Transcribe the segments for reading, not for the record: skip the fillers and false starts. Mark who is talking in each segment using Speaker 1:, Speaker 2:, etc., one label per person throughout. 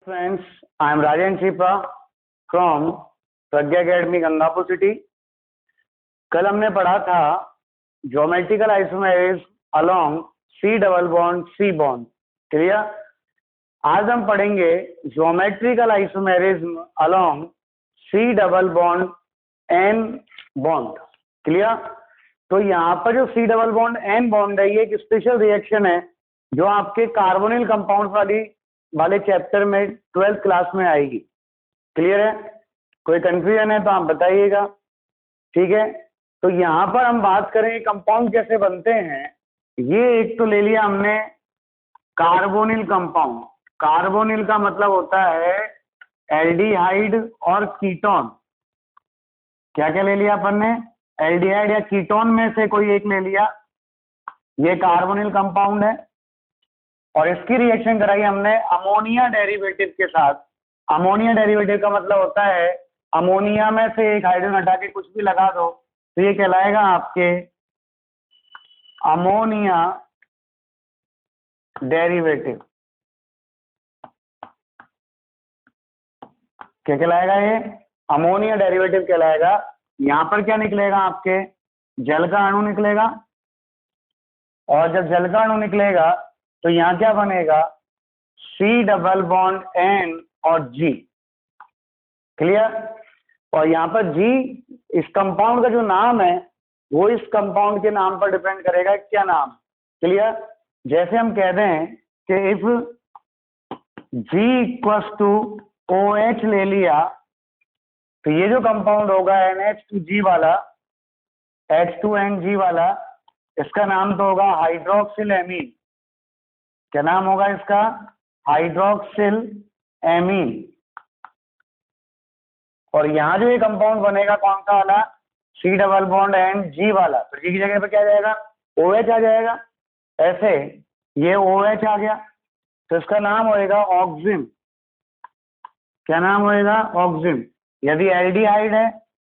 Speaker 1: Friends, I am Rajan Chipa from Pragya academy Gangapur city. कल हमने पढ़ा था geometrical isomerism along C double bond C bond. Clear? आज हम पढ़ेंगे geometrical isomerism along C double bond N bond. Clear? तो यहाँ पर जो C double bond N bond है ये एक स्पेशल रिएक्शन है जो आपके कार्बोनिल कंपाउंड वाले चैप्टर में 12th क्लास में आएगी। क्लियर है? कोई कंफ्यूजन है तो आप बताइएगा। ठीक है, तो यहाँ पर हम बात करें कंपाउंड कैसे बनते हैं। ये एक तो ले लिया हमने कार्बोनिल कंपाउंड। कार्बोनिल का मतलब होता है एल्डिहाइड और कीटोन। क्या क्या ले लिया अपन ने? एल्डिहाइड या कीटोन में से कोई एक ले लिया। ये कार्बोनिल कंपाउंड है और इसकी रिएक्शन कराई हमने अमोनिया डेरिवेटिव के साथ। अमोनिया डेरिवेटिव का मतलब होता है अमोनिया में से एक हाइड्रोजन हटा के कुछ भी लगा दो तो ये कहलाएगा आपके अमोनिया डेरिवेटिव। क्या कहलाएगा? ये अमोनिया डेरिवेटिव कहलाएगा। यहाँ पर क्या निकलेगा? आपके जल का अणु निकलेगा और जब जल का अणु निकलेगा तो यहाँ क्या बनेगा? सी डबल बॉन्ड एन और जी। क्लियर? और यहाँ पर जी इस कंपाउंड का जो नाम है वो इस कंपाउंड के नाम पर डिपेंड करेगा। क्या नाम? क्लियर? जैसे हम कह दें कि if G equals to O H ले लिया तो ये जो कंपाउंड होगा NH2G वाला, H2NG वाला, इसका नाम तो होगा हाइड्रोक्सिल एमीन। क्या नाम होगा इसका? Hydroxyl amine. और यहाँ जो ये कंपाउंड बनेगा कौन सा वाला? C double bond N G वाला। तो जी की जगह पे क्या आ जाएगा? OH आ जाएगा। ऐसे ये OH आ गया तो इसका नाम होएगा ऑक्सिम। क्या नाम होएगा? ऑक्सिम। यदि एल्डिहाइड है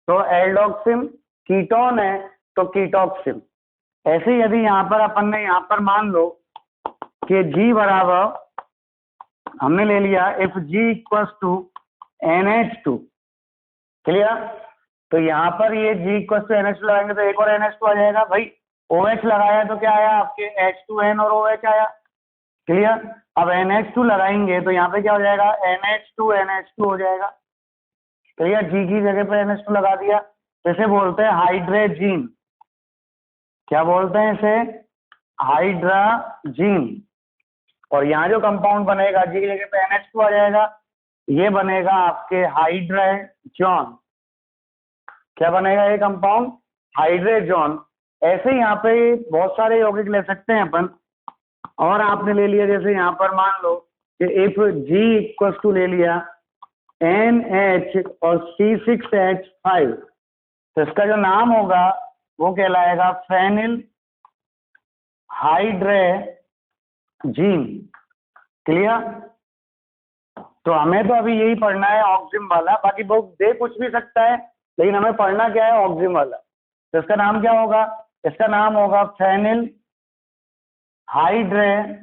Speaker 1: तो एल्डोक्सिम, कीटोन है तो कीटोक्सिम। ऐसे यदि यहाँ पर अपन ने यहाँ पर मान लो कि G बराबर हमने ले लिया if G equals to NH2। Clear? तो यहाँ पर ये G इक्वल्स टू NH2 लगाएंगे तो एक और NH2 आ जाएगा। भाई OH लगाया तो क्या आया? आपके H2N और OH आया। क्लियर? अब NH2 लगाएंगे तो यहाँ पे क्या हो जाएगा? NH2 NH2 हो जाएगा। क्लियर? G की जगह पे NH2 लगा दिया तो इसे बोलते हैं हाइड्रेजीन। क्या बोलते हैं इसे? हाइड्राजीन। और यहाँ जो कंपाउंड बनेगा G की जगह पे NH2 आ जाएगा, ये बनेगा आपके हाइड्रेजोन। क्या बनेगा ये कंपाउंड? हाइड्रेजोन। ऐसे यहाँ पे बहुत सारे यौगिक ले सकते हैं अपन। और आपने ले लिया जैसे यहाँ पर मान लो कि इफ G इक्वल्स टू ले लिया NH और C6H5 तो इसका जो नाम होगा वो कहलाएगा फेनिल हाइड्रेजीन। क्लियर? तो हमें तो अभी यही पढ़ना है ऑक्सिम वाला। बाकी बुक दे कुछ भी सकता है लेकिन हमें पढ़ना क्या है? ऑक्सिम वाला। तो इसका नाम क्या होगा? इसका नाम होगा फेनिल हाइड्रेजोन।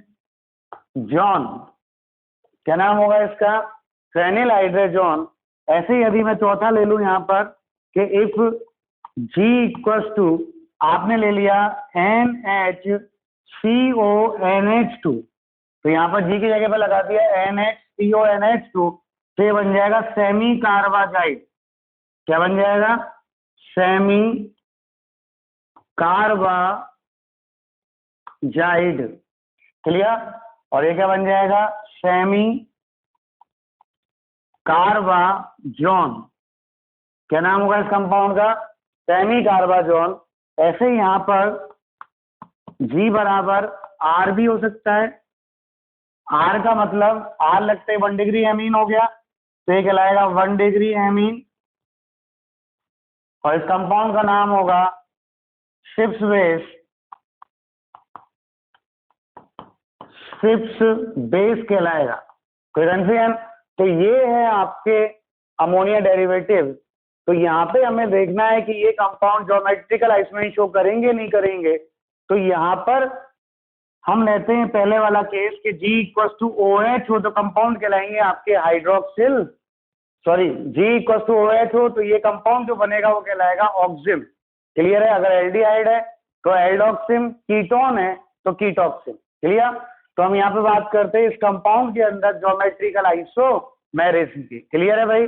Speaker 1: क्या नाम होगा इसका? Phenyl hydrazone. ऐसे यदि मैं चौथा ले लूं यहाँ पर कि इफ G इक्वल्स टू आपने ले लिया NHCONH2 तो यहाँ पर G की जगह पर लगा दिया NHCONH2 तो ये बन जाएगा सेमी कार्बाजाइड। क्या बन जाएगा? Semi carbazide. क्लियर? और ये क्या बन जाएगा? सेमी कार्बाजोन। क्या नाम होगा इस कंपाउंड का? सेमी कार्बाजोन। ऐसे ही यहाँ पर G बराबर R भी हो सकता है। R का मतलब R लगते 1 डिग्री एमीन हो गया तो ये कहलाएगा 1 डिग्री एमीन। और इस कंपाउंड का नाम होगा शिप्स बेस कहलाएगा। कोई कंफ्यूजन? तो ये है आपके अमोनिया डेरिवेटिव। तो यहाँ पे हमें देखना है कि ये कंपाउंड ज्योमेट्रिकल आइसोमेरिज्म शो करेंगे नहीं करेंगे। तो यहाँ पर हम लेते हैं पहले वाला केस कि G इक्वल टू OH हो तो कंपाउंड कहलाएंगे आपके hydroxyl, sorry G equal to OH हो तो ये कंपाउंड जो बनेगा वो कहलाएगा ऑक्सिम। क्लियर है? अगर एल्डिहाइड है तो एल्डोक्सिम, कीटोन है तो कीटोक्सिम। क्लियर? तो हम यहाँ पे बात करते हैं इस कंपाउंड के अंदर ज्योमेट्रिकल आइसोमेरिज्म की। क्लियर है भाई?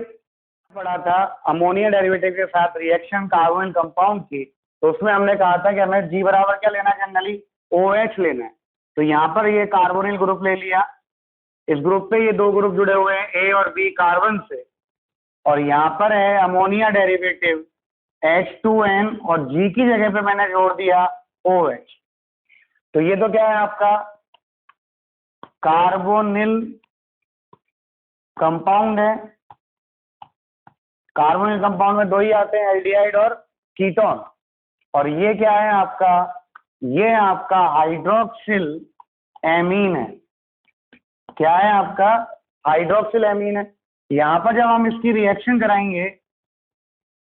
Speaker 1: पढ़ा था अमोनिया डेरिवेटिव के साथ रिएक्शन कार्बोनिल कंपाउंड की, तो उसमें हमने कहा था कि हमें G बराबर क्या लेना है, जनरली OH लेना है। तो यहाँ पर ये कार्बोनिल ग्रुप ले लिया, इस ग्रुप पे ये दो ग्रुप जुड़े हुए हैं A और B कार्बन से, और यहाँ पर है अमोनिया डेरिवेटिव H2N और G की जगह पे मैंने जोड़ दिया OH। तो ये तो क्या है आपका कार्बोनिल कंपाउंड है। कार्बोनिल कंपाउंड में दो ही आते हैं, एल्डिहाइड और कीटोन। और ये क्या है आपका, ये आपका हाइड्रोक्सिल एमीन है। क्या है आपका? हाइड्रोक्सिल एमीन है। यहाँ पर जब हम इसकी रिएक्शन कराएंगे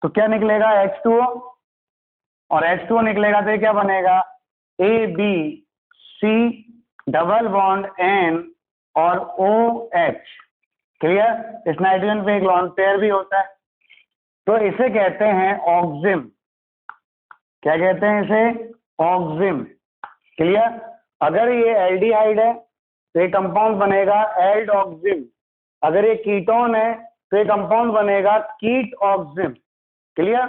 Speaker 1: तो क्या निकलेगा, H2O, और H2O निकलेगा तो क्या बनेगा, ABC डबल बॉन्ड N और OH। क्लियर? इस नाइट्रोजन पे एक लॉन पेयर भी होता है, तो इसे कहते हैं ऑक्सिम। क्या कहते हैं इसे? ऑक्सिम। क्लियर? अगर ये एल्डिहाइड है तो ये कंपाउंड बनेगा एल्डोक्सिम, अगर ये कीटोन है तो ये कंपाउंड बनेगा कीट ऑक्सिम। क्लियर?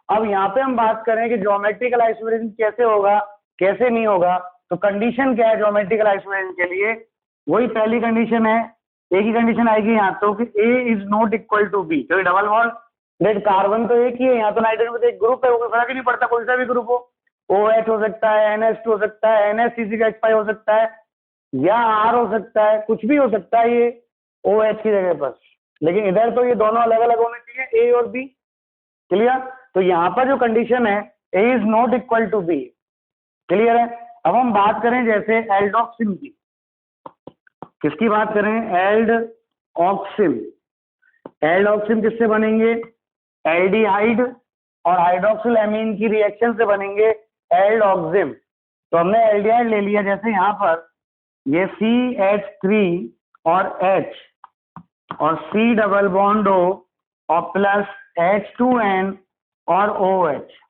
Speaker 1: अब यहाँ पे हम बात करें कि ज्योमेट्रिकल आइसोमेरिज्म कैसे होगा कैसे नहीं होगा, तो कंडीशन क्या है ज्योमेट्रिकल आइसोमेरिज्म के लिए? वही पहली कंडीशन है, एक ही कंडीशन आएगी यहाँ तो कि A is not equal to B। तो डबल बॉन्ड देख कार्बन तो एक ही है, यहाँ तो नाइट्रोजन में तो एक ग्रुप है, वो फर्क ही नहीं पड़ता कोई सा भी ग्रुप हो, OH हो सकता है, NH2 हो सकता है, NH3CH5 हो सकता है, या R हो सकता है, कुछ भी हो सकता है ये OH की जगह पर। लेकिन इधर तो ये दोनों अलग अलग होने चाहिए, A और B। क्लियर? तो यहाँ पर जो कंडीशन है A is not equal to B। Clear है? अब हम बात करें जैसे एल्डोक्सिम की, किसकी बात करें? एल्डोक्सिम। एल्डोक्सिम किससे बनेंगे? एल्डिहाइड और हाइड्रोक्सिल एमीन की रिएक्शन से बनेंगे एल्डोक्सिम। तो हमने एल्डिहाइड ले लिया, जैसे यहाँ पर ये CH3 और H और C डबल बॉन्ड O और प्लस H2N और OH।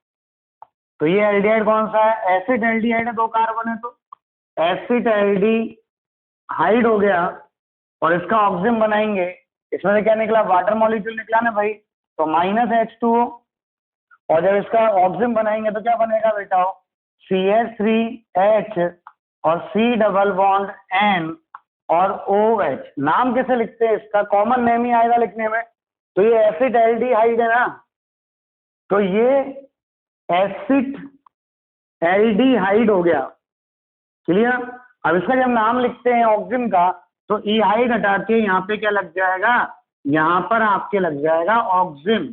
Speaker 1: तो ये एल्डिहाइड कौन सा है? एसिड एल्डिहाइड है, दो कार्बन है, तो एसिड एल्डिहाइड हो गया, और इसका ऑक्सिम बनाएंगे। इसमें से क्या निकला? वाटर मॉलिक्यूल निकला ना भाई, तो माइनस H2O, और जब इसका ऑक्सिम बनाएंगे तो क्या बनेगा बेटा? CH3H और C डबल बॉन्ड N और OH। नाम कैसे लिखते हैं इसका? कॉमन नेम ही आएगा लिखने में। तो ये एसिड एल्डिहाइड है ना, तो ये एसिड एल्डिहाइड हो गया। क्लियर? अब इसका जब नाम लिखते हैं ऑक्सिम का, तो ईहाइड हटा के यहाँ पे क्या लग जाएगा? यहाँ पर आपके लग जाएगा ऑक्सिम।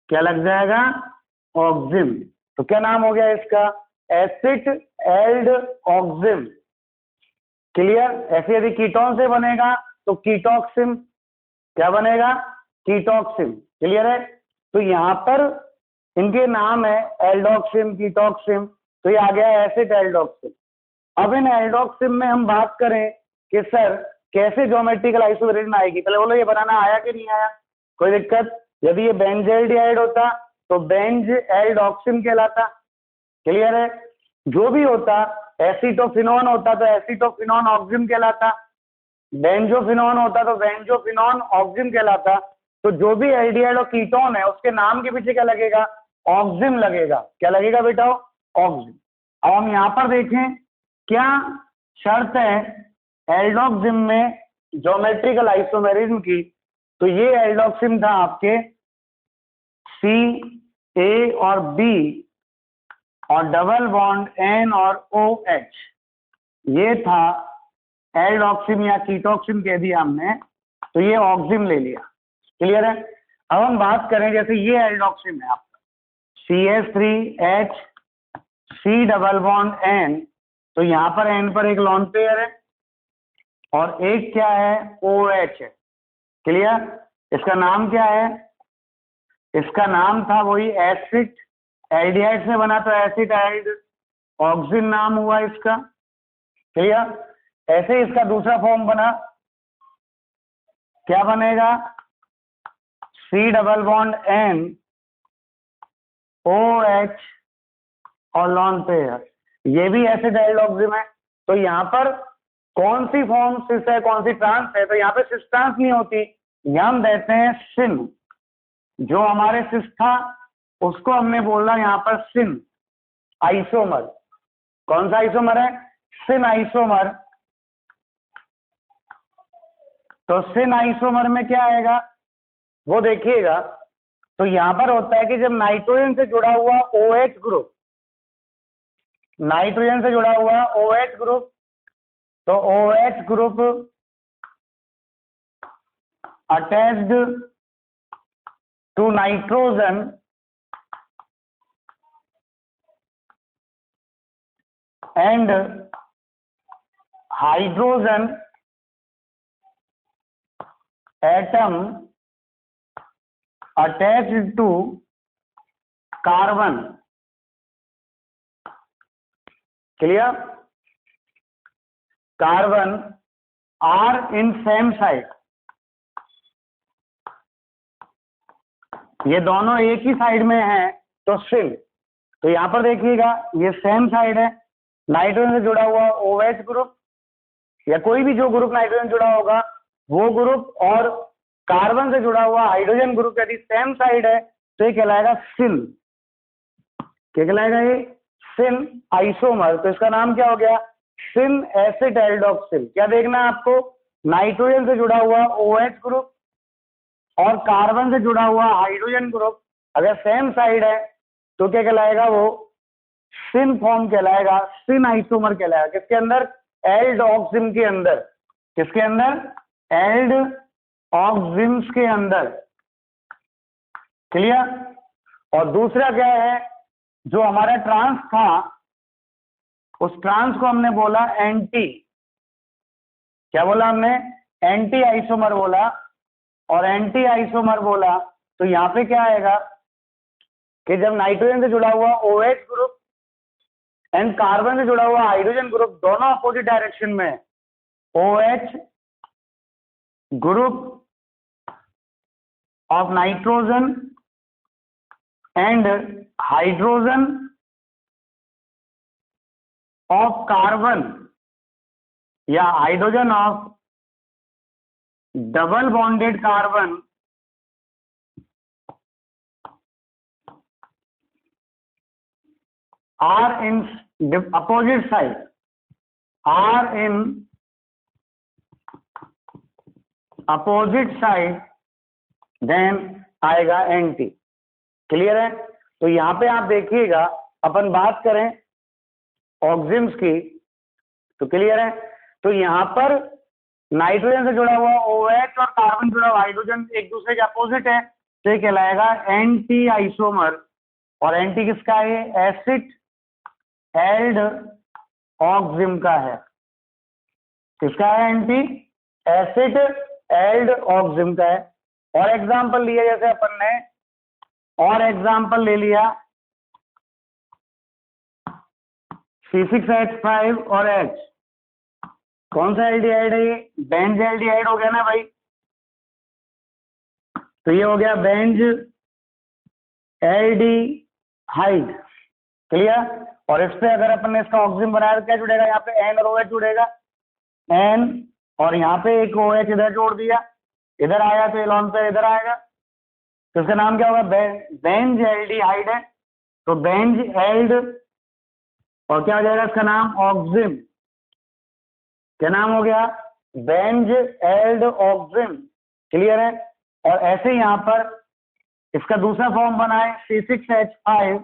Speaker 1: क्या लग जाएगा? ऑक्सिम। तो क्या नाम हो गया इसका? Acetaldoxime. क्लियर? ऐसे यदि कीटोन से बनेगा तो कीटोक्सिम। क्या बनेगा? कीटोक्सिम। क्लियर है? तो यहाँ पर इनके नाम है एल्डोक्सिम, कीटोक्सिम, तो ये आ गया एसिड एल्डोक्सिम। अब इन एल्डोक्सिम में हम बात करें कि सर कैसे ज्योमेट्रिकल आइसोमेरिज्म आएगी, पहले बोलो ये बनाना आया कि नहीं आया? कोई दिक्कत? यदि ये बेंजेल्डिहाइड होता तो बेंज एल्डोक्सिम कहलाता। क्लियर है? जो भी होता, एसीटोफिनोन होता तो एसीटोफिनोन ऑक्सिम कहलाता, बेंजोफिनोन होता तो बेंजोफिनोन ऑक्सिम कहलाता। तो जो भी एल्डिहाइड और कीटोन है उसके नाम के पीछे क्या लगेगा? ऑक्सिम लगेगा। क्या लगेगा बेटा? ऑक्सिम। अब हम यहाँ पर देखें क्या शर्त है एल्डोक्सिम में ज्योमेट्रिकल आइसोमेरिज्म की, तो ये एल्डोक्सिम था आपके C A और B और डबल बॉन्ड N और OH, ये था एल्डोक्सिम या कीटोक्सिम कह दिया हमने, तो ये ऑक्सिम ले लिया। क्लियर है? अब हम बात करें जैसे ये एल्डोक्सिम है आपका CH3H C double bond N, तो यहाँ पर N पर एक लॉन पेयर है और एक क्या है? OH है। क्लियर? इसका नाम क्या है? इसका नाम था वही एसिड एल्डिहाइड से बना, तो एसिड एल्ड ऑक्सिन नाम हुआ इसका। क्लियर। ऐसे इसका दूसरा फॉर्म बना, क्या बनेगा, C double bond N OH और लॉन पेयर, ये भी एसिड एल्डोक्सिम है। तो यहाँ पर कौन सी फॉर्म सिस है, कौन सी ट्रांस है, तो यहाँ पे सिस ट्रांस नहीं होती, यहाँ हम देते हैं सिन। जो हमारे सिस था उसको हमने बोला यहाँ पर सिन आइसोमर। कौन सा आइसोमर है, सिन आइसोमर। तो सिन आइसोमर में क्या आएगा वो देखिएगा। तो यहां पर होता है कि जब नाइट्रोजन से जुड़ा हुआ OH ग्रुप, नाइट्रोजन से जुड़ा हुआ OH ग्रुप, तो OH group attached to nitrogen and hydrogen atom attached to carbon. Clear, carbon are in same side, ये दोनों एक ही साइड में हैं तो सिल। तो यहां पर देखिएगा ये सेम साइड है, नाइट्रोजन से जुड़ा हुआ OH ग्रुप या कोई भी जो ग्रुप नाइट्रोजन जुड़ा होगा वो ग्रुप और कार्बन से जुड़ा हुआ हाइड्रोजन ग्रुप यदि सेम साइड है तो ये कहलाएगा सिन। क्या कहलाएगा ये, सिन आइसोमर। तो इसका नाम क्या हो गया, सिन एसिड एल्डोक्सिल। क्या देखना है आपको, नाइट्रोजन से जुड़ा हुआ OH ग्रुप और कार्बन से जुड़ा हुआ हाइड्रोजन ग्रुप अगर सेम साइड है तो क्या कहलाएगा, वो सिन फॉर्म कहलाएगा, सिन आइसोमर कहलाएगा। किसके अंदर, एल्डोक्सिम के अंदर। किसके अंदर, एल्डोक्सिम्स के अंदर। क्लियर। और दूसरा क्या है, जो हमारा ट्रांस था उस ट्रांस को हमने बोला एंटी, क्या बोला हमने, एंटी आइसोमर बोला। और एंटी आइसोमर बोला तो यहां पे क्या आएगा कि जब नाइट्रोजन से जुड़ा हुआ OH ग्रुप एंड कार्बन से जुड़ा हुआ हाइड्रोजन ग्रुप दोनों अपोजिट डायरेक्शन में, OH group of nitrogen and hydrogen of carbon या hydrogen of double bonded carbon are in opposite side, are in opposite side, then आएगा एंटी। क्लियर है। तो यहां पे आप देखिएगा अपन बात करें ऑक्सिम्स की तो क्लियर है। तो यहां पर नाइट्रोजन से जुड़ा हुआ OH और कार्बन जुड़ा हुआ हाइड्रोजन एक दूसरे के अपोजिट है तो ये कहलाएगा एंटी आइसोमर। और एंटी किसका है, एसिड एल्ड ऑक्सिम का है। किसका है, एंटी एसिड एल्ड ऑक्सिम का है। और एग्जांपल लिया जैसे अपन ने, और एग्जांपल ले लिया C6H5 और H, कौन सा एल्डिहाइड है ये, बेंज एल्डिहाइड हो गया ना भाई। तो ये हो गया बेंज एल्डिहाइड। क्लियर। और इस पे अगर अपन ने इसका ऑक्सिजन बनाया तो क्या जुड़ेगा, यहाँ पे N और OH जुड़ेगा, N और यहाँ पे एक OH इधर जोड़ दिया, इधर आया तो एलॉन पे इधर आएगा तो इसका नाम क्या होगा, बेंज एल्डिहाइड है। तो बेंज एल्ड और क्या हो जाएगा इसका नाम, ऑक्सिम। क्या नाम हो गया, बेंज एल्ड ऑक्सिम। क्लियर है। और ऐसे ही यहाँ पर इसका दूसरा फॉर्म बना है C6H5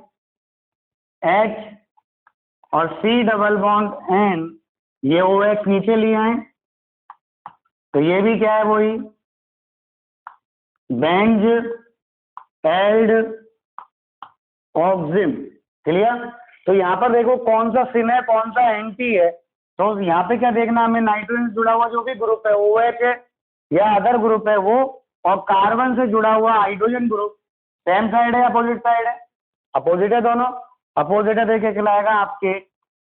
Speaker 1: H और C डबल बॉन्ड N, ये OH नीचे लिए हैं तो ये भी क्या है, वही बेंज एल्ड ऑक्सिम। क्लियर। तो यहाँ पर देखो कौन सा सिन है कौन सा एंटी है। तो यहाँ पे क्या देखना हमें, नाइट्रोजन से जुड़ा हुआ जो भी ग्रुप है OH है या अदर ग्रुप है वो, और कार्बन से जुड़ा हुआ हाइड्रोजन ग्रुप सेम साइड है अपोजिट साइड है, अपोजिट है दोनों, अपोजिट है देखिए कहलाएगा आपके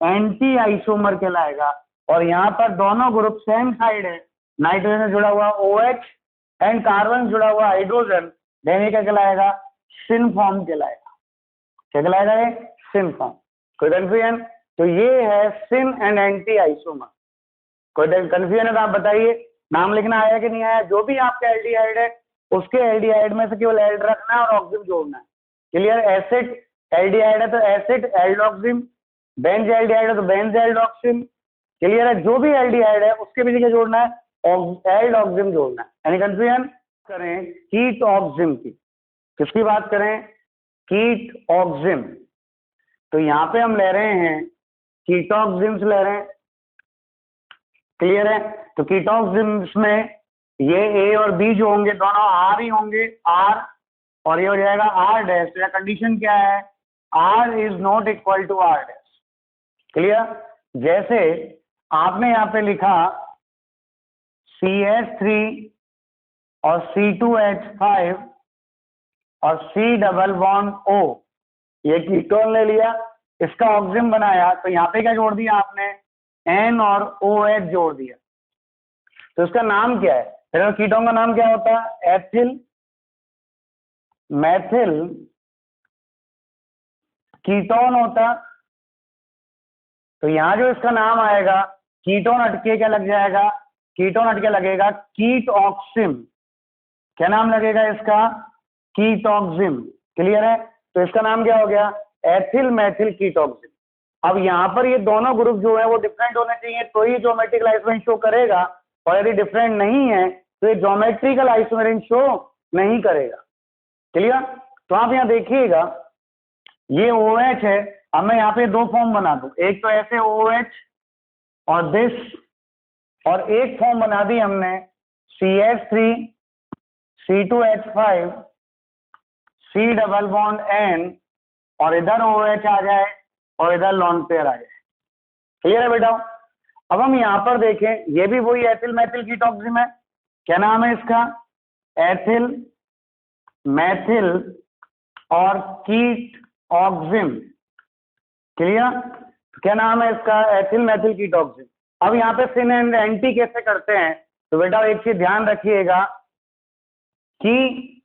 Speaker 1: एंटी आइसोमर कहलाएगा। और यहाँ पर दोनों ग्रुप सेम साइड है, नाइट्रोजन से जुड़ा हुआ OH एंड कार्बन जुड़ा हुआ हाइड्रोजन, देन ये क्या कहलाएगा, सिन फॉर्म कहलाएगा। क्या कहलाएगा ये, सिन फॉर्म। कोई कंफ्यूजन? तो ये है सिन एंड एंटी आइसोमर। कोई कंफ्यूजन है तो आप बताइए, नाम लिखना आया कि नहीं आया? जो भी आपका एल्डिहाइड है उसके एल्डिहाइड में से केवल एल्ड रखना है और ऑक्सिम जोड़ना है। क्लियर? एसिड एल्डिहाइड है तो एसिड एल्डोक्सिम, बेंज एल्डिहाइड है तो बेंज एल्डोक्सिम। क्लियर है? जो भी एल्डिहाइड है उसके पीछे क्या जोड़ना है, एल्डोक्सिम जोड़ना है। Any confusion? करें कीट ऑक्सिम की, किसकी बात करें, कीट ऑक्सिम। तो यहाँ पे हम ले रहे हैं कीटोक्सिम्स ले रहे हैं। क्लियर है? तो कीटोक्सिम्स में ये A और B जो होंगे दोनों R ही होंगे, R, और ये हो जाएगा R डैश। तो कंडीशन क्या है, R is not equal to R dash. Clear? जैसे आपने यहाँ पे लिखा CH3 और C2H5 और C डबल बॉन्ड O, ये कीटोन ले लिया, इसका ऑक्सिम बनाया, तो यहाँ पे क्या जोड़ दिया आपने, N और OH जोड़ दिया। तो इसका नाम क्या है, फिर कीटोन का नाम क्या होता है, एथिल मैथिल कीटोन होता। तो यहाँ जो इसका नाम आएगा, कीटोन हटके क्या लग जाएगा, कीटोन हटके लगेगा कीट ऑक्सिम। क्या नाम लगेगा इसका, कीट ऑक्सिम। क्लियर है? तो इसका नाम क्या हो गया, एथिल मैथिल कीट ऑक्सिम। अब यहाँ पर ये दोनों ग्रुप जो है वो डिफरेंट होने चाहिए तो ही ज्योमेट्रिकल आइसोमेरिज्म शो करेगा, और यदि डिफरेंट नहीं है तो ये ज्योमेट्रिकल आइसोमेरिज्म शो नहीं करेगा। क्लियर? तो आप यहाँ देखिएगा, ये OH है, अब मैं यहाँ पे दो फॉर्म बना दूं, एक तो ऐसे OH और दिस, और एक फॉर्म बना दी हमने CH3 C2H5 C double bond N, और इधर OH आ जाए और इधर लॉन पेयर आ जाए। क्लियर है बेटा? अब हम यहाँ पर देखें, ये भी वही एथिल मैथिल कीट ऑक्सिम है। क्या नाम है इसका, एथिल मैथिल और कीट ऑक्सिम। क्लियर? क्या नाम है इसका, एथिल मैथिल कीट ऑक्सिम। अब यहाँ पे सिन एंड एंटी कैसे करते हैं, तो बेटा एक चीज ध्यान रखिएगा कि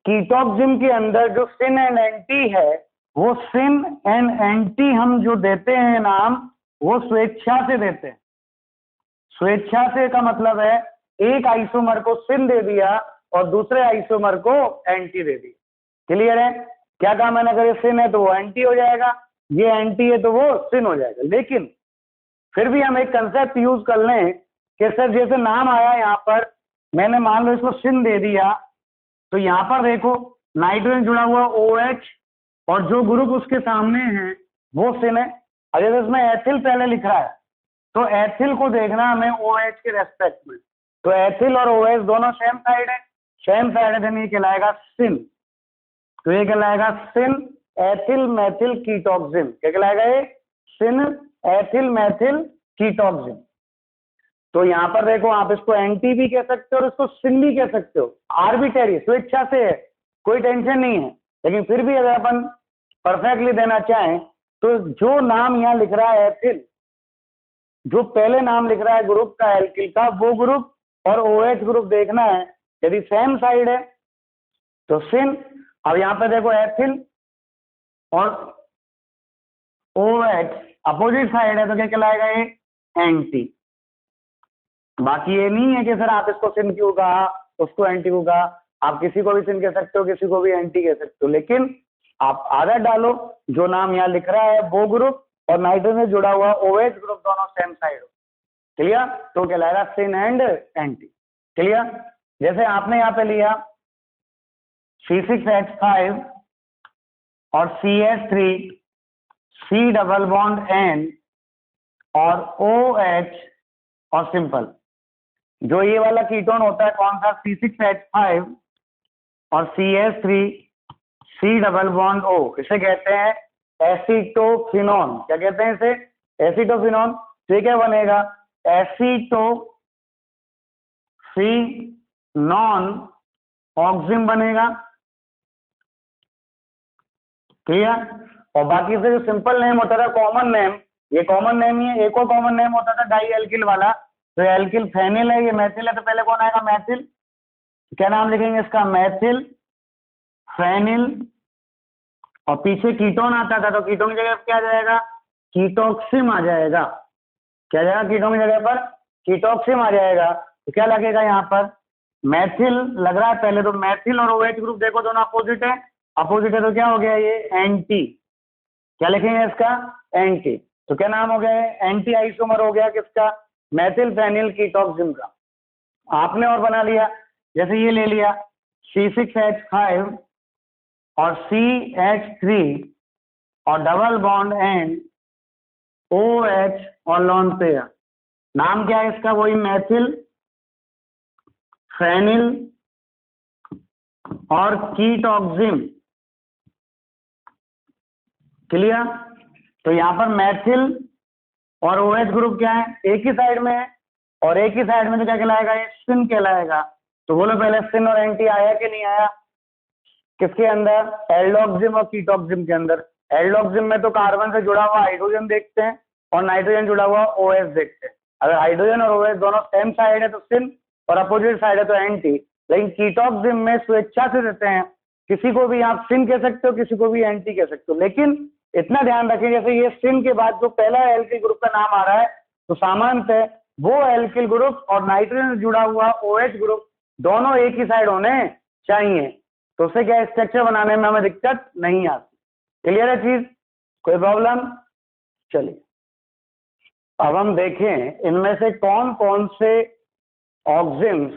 Speaker 1: कीटोक्सिम के अंदर जो सिन एंड एंटी है, वो सिन एंड एंटी हम जो देते हैं नाम, वो स्वेच्छा से देते हैं। स्वेच्छा से का मतलब है एक आइसोमर को सिन दे दिया और दूसरे आइसोमर को एंटी दे दिया। क्लियर है? क्या काम है, अगर ये सिन है तो वो एंटी हो जाएगा, ये एंटी है तो वो सिन हो जाएगा। लेकिन फिर भी हम एक कंसेप्ट यूज कर लें कि सर जैसे नाम आया यहाँ पर, मैंने मान लो इसको सिन दे दिया, तो यहाँ पर देखो नाइट्रोजन जुड़ा हुआ OH और जो ग्रुप उसके सामने है वो सिन है। अगर इसमें एथिल पहले लिख रहा है तो एथिल को देखना हमें OH के रेस्पेक्ट में, तो एथिल और OH दोनों सेम साइड है, सेम साइड है, ये कहलाएगा सिन। तो ये कहलाएगा सिन एथिल मैथिल कीटोक्सिम। क्या कहलाएगा ये, सिन एथिल मैथिल कीटोक्सिम। तो यहाँ पर देखो, आप इसको एंटी भी कह सकते हो और इसको सिन भी कह सकते हो, आर्बिटरी स्वेच्छा से है, कोई टेंशन नहीं है। लेकिन फिर भी अगर अपन परफेक्टली देना चाहें तो जो नाम यहाँ लिख रहा है एथिल, जो पहले नाम लिख रहा है ग्रुप का एल्किल का, वो ग्रुप और OH ग्रुप देखना है, यदि सेम साइड है तो सिन। अब यहाँ पे देखो एथिल और OH अपोजिट साइड है तो क्या कहलाएगा ये, एंटी। बाकी ये नहीं है कि सर आप इसको सिन क्यों कहा, उसको एंटी क्यों कहा, आप किसी को भी सिन कह सकते हो, किसी को भी एंटी कह सकते हो, लेकिन आप आदत डालो जो नाम यहाँ लिख रहा है वो ग्रुप और नाइट्रोजन से जुड़ा हुआ OH ग्रुप दोनों सेम साइड हो। क्लियर? तो कहलाएगा सिन एंड एंटी। क्लियर? जैसे आपने यहाँ पे लिया C6H5 और CH3 C double bond N और OH और सिंपल, जो ये वाला कीटोन होता है कौन सा, C6H5 और CH3 C double bond O, इसे कहते हैं एसीटोफिनोन। क्या कहते हैं इसे, एसीटोफिनोन। तो क्या बनेगा, एसीटोफिनॉन ऑक्सिम बनेगा। क्लियर? और बाकी से जो सिंपल नेम होता था, कॉमन नेम, ये कॉमन नेम ही है। एक और कॉमन नेम होता था डाई एल्किल वाला, तो एल्किल फेनिल है, ये मैथिल है, तो पहले कौन आएगा? मैथिल। क्या नाम लिखेंगे इसका? मैथिल फेनिल। और पीछे कीटोन आता था, तो कीटोन की जगह क्या आ जाएगा? कीटोक्सिम आ जाएगा। क्या जाएगा? कीटोन की जगह पर कीटोक्सिम आ जाएगा। तो क्या लगेगा यहाँ पर? मैथिल लग रहा है पहले, तो मैथिल और OH ग्रुप देखो दोनों अपोजिट है, अपोजिट है, तो क्या हो गया? ये एंटी। क्या लिखेंगे इसका? एंटी। तो क्या नाम हो गया? एंटी आइसोमर हो गया किसका? मैथिल फेनिल कीटोक्सिम का। आपने और बना लिया, जैसे ये ले लिया C6H5 और CH3 और डबल बॉन्ड एंड OH और लॉन पेयर। नाम क्या है इसका? वही मैथिल फेनिल और कीटोक्सिम। क्लियर? तो यहाँ पर मैथिल और OH ग्रुप क्या है? एक ही साइड में है, और एक ही साइड में तो क्या कहलाएगा? ये सिन कहलाएगा। तो बोलो पहले सिन और एंटी आया कि नहीं आया? किसके अंदर? एल्डोक्सिम और कीटोक्सिम के अंदर। एल्डोक्सिम में तो कार्बन से जुड़ा हुआ हाइड्रोजन देखते हैं और नाइट्रोजन जुड़ा हुआ OH देखते हैं। अगर हाइड्रोजन और OH दोनों सेम साइड है तो सिन, और अपोजिट साइड है तो एंटी। लेकिन कीटोक्सिम में स्वेच्छा से देते हैं, किसी को भी आप सिन कह सकते हो, किसी को भी एंटी कह सकते हो। लेकिन इतना ध्यान रखें, जैसे ये सिन के बाद जो पहला एल्किल ग्रुप का नाम आ रहा है, तो सामान्यतः वो एल्किल ग्रुप और नाइट्रोजन से जुड़ा हुआ OH ग्रुप दोनों एक ही साइड होने चाहिए, तो उससे क्या स्ट्रक्चर बनाने में हमें दिक्कत नहीं आती। क्लियर है चीज? कोई प्रॉब्लम? चलिए अब हम देखें इनमें से कौन कौन से ऑक्सिन्स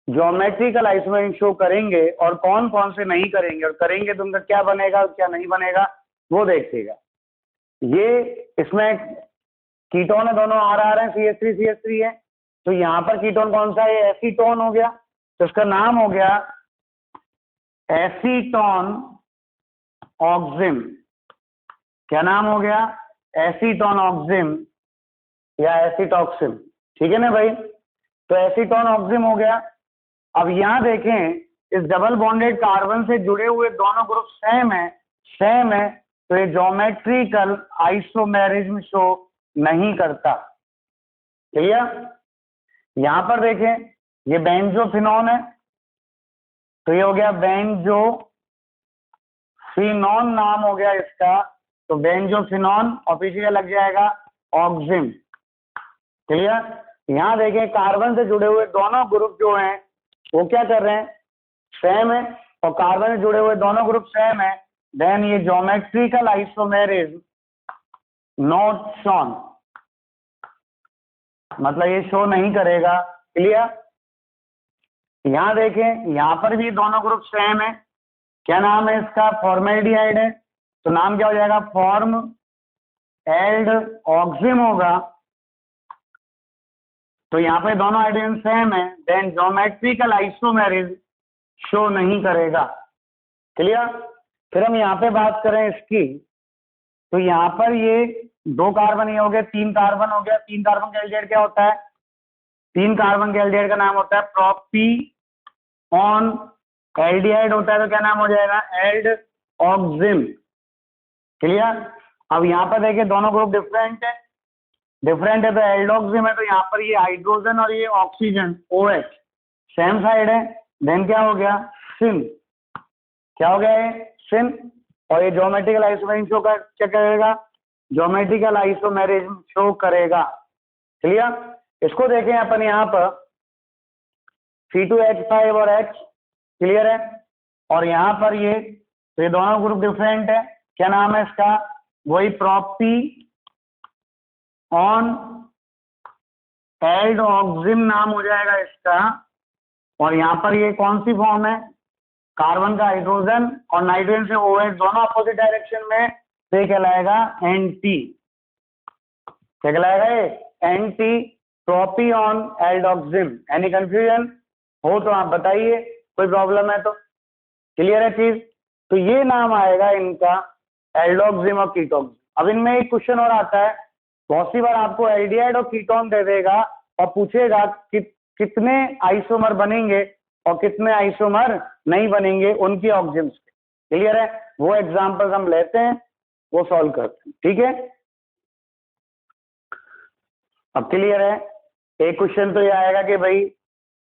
Speaker 1: ज्योमेट्रिकल आइसोमेरिज्म शो करेंगे और कौन कौन से नहीं करेंगे, और करेंगे तो उनका क्या बनेगा और क्या नहीं बनेगा वो देखिएगा। ये इसमें कीटोन है, दोनों आ रहे हैं, CH3 है, तो यहाँ पर कीटोन कौन सा है? एसीटोन हो गया, तो उसका नाम हो गया एसीटोन ऑक्सिम। क्या नाम हो गया? एसीटोन ऑक्सिम या एसीटॉक्सिम। ठीक है ना भाई? तो एसीटोन ऑक्सिम हो गया। अब यहाँ देखें, इस डबल बॉन्डेड कार्बन से जुड़े हुए दोनों ग्रुप सेम है, तो ये ज्योमेट्रिकल आइसोमेरिज्म शो नहीं करता। क्लियर? यहाँ पर देखें, ये बेंजोफिनॉन है, तो ये हो गया बेंजोफिनॉन नाम हो गया इसका, तो बेंजोफिनॉन, और पीछे क्या लग जाएगा? ऑक्सिम। क्लियर? यहाँ देखें, कार्बन से जुड़े हुए दोनों ग्रुप जो हैं वो क्या कर रहे हैं? सेम है, और कार्बन से जुड़े हुए दोनों ग्रुप सेम है, देन ये ज्योमेट्रिकल आइसोमेरिज्म नॉट शोन, मतलब ये शो नहीं करेगा। क्लियर? यहाँ देखें, यहाँ पर भी दोनों ग्रुप सेम है। क्या नाम है इसका? फॉर्मेल्डिहाइड है, तो नाम क्या हो जाएगा? फॉर्म एल्ड ऑक्सिम होगा। तो यहाँ पे दोनों हाइड्रोजन सेम है, देन ज्योमेट्रिकल आइसोमेरिज्म शो नहीं करेगा। क्लियर? फिर हम यहाँ पे बात करें इसकी, तो यहाँ पर ये 2 कार्बन ये हो गया, 3 कार्बन हो गया। 3 कार्बन का एल्डिहाइड क्या होता है? 3 कार्बन के एल्डिहाइड का नाम होता है प्रोपीऑन एल्डिहाइड होता है, तो क्या नाम हो जाएगा? एल्ड ऑक्सिम। क्लियर? अब यहाँ पर देखिए दोनों ग्रुप डिफरेंट है, तो एल्डोक्सिम है, तो यहाँ पर ये हाइड्रोजन और ये ऑक्सीजन OH सेम साइड है, देन क्या हो गया? सिन। क्या हो गया? ये सिन। और ये ज्योमेट्रिकल आइसोमेरिज्म शो कर क्या करेगा? ज्योमेट्रिकल आइसोमेरिज्म शो करेगा। क्लियर? इसको देखें अपन यहाँ पर C2H5 और H। क्लियर है? और यहाँ पर ये, तो ये दोनों ग्रुप डिफरेंट है। क्या नाम है इसका? वही प्रोपी ऑन एल्डोक्सिम नाम हो जाएगा इसका। और यहाँ पर ये कौन सी फॉर्म है? कार्बन का हाइड्रोजन और नाइट्रोजन से OH दोनों अपोजिट डायरेक्शन में, तो ये कहलाएगा एंटी। क्या कहलाएगा ये? एंटी प्रोपिऑन एल्डोक्सिम। एनी कंफ्यूजन हो तो आप बताइए, कोई प्रॉब्लम है तो। क्लियर है चीज? तो ये नाम आएगा इनका एल्डोक्सिम और कीटोक्सिम। अब इनमें एक क्वेश्चन और आता है, बहुत सी बार आपको एल्डिहाइड और कीटोन दे देगा और पूछेगा कि कितने आइसोमर बनेंगे और कितने आइसोमर नहीं बनेंगे उनकी ऑक्सिम्स के। क्लियर है? वो एग्जांपल्स हम लेते हैं, वो सॉल्व करते हैं। ठीक है? अब क्लियर है? एक क्वेश्चन तो ये आएगा कि भाई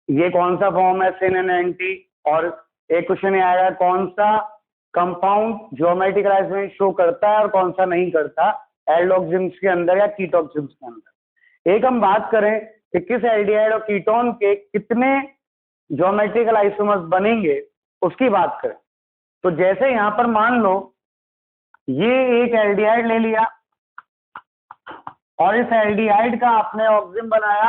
Speaker 1: ये कौन सा फॉर्म है सिन एंड एंटी, और एक क्वेश्चन ये आएगा कौन सा कंपाउंड ज्योमेट्रिकल आइसोमेर शो करता है और कौन सा नहीं करता एल्डोक्सिम्स के अंदर या कीटोक्सिम्स के अंदर। एक हम बात करें कि किस एल्डिहाइड और कीटोन के कितने ज्योमेट्रिकल आइसोमर्स बनेंगे उसकी बात करें, तो जैसे यहां पर मान लो ये एक एल्डिहाइड ले लिया और इस एल्डिहाइड का आपने ऑक्सिम बनाया,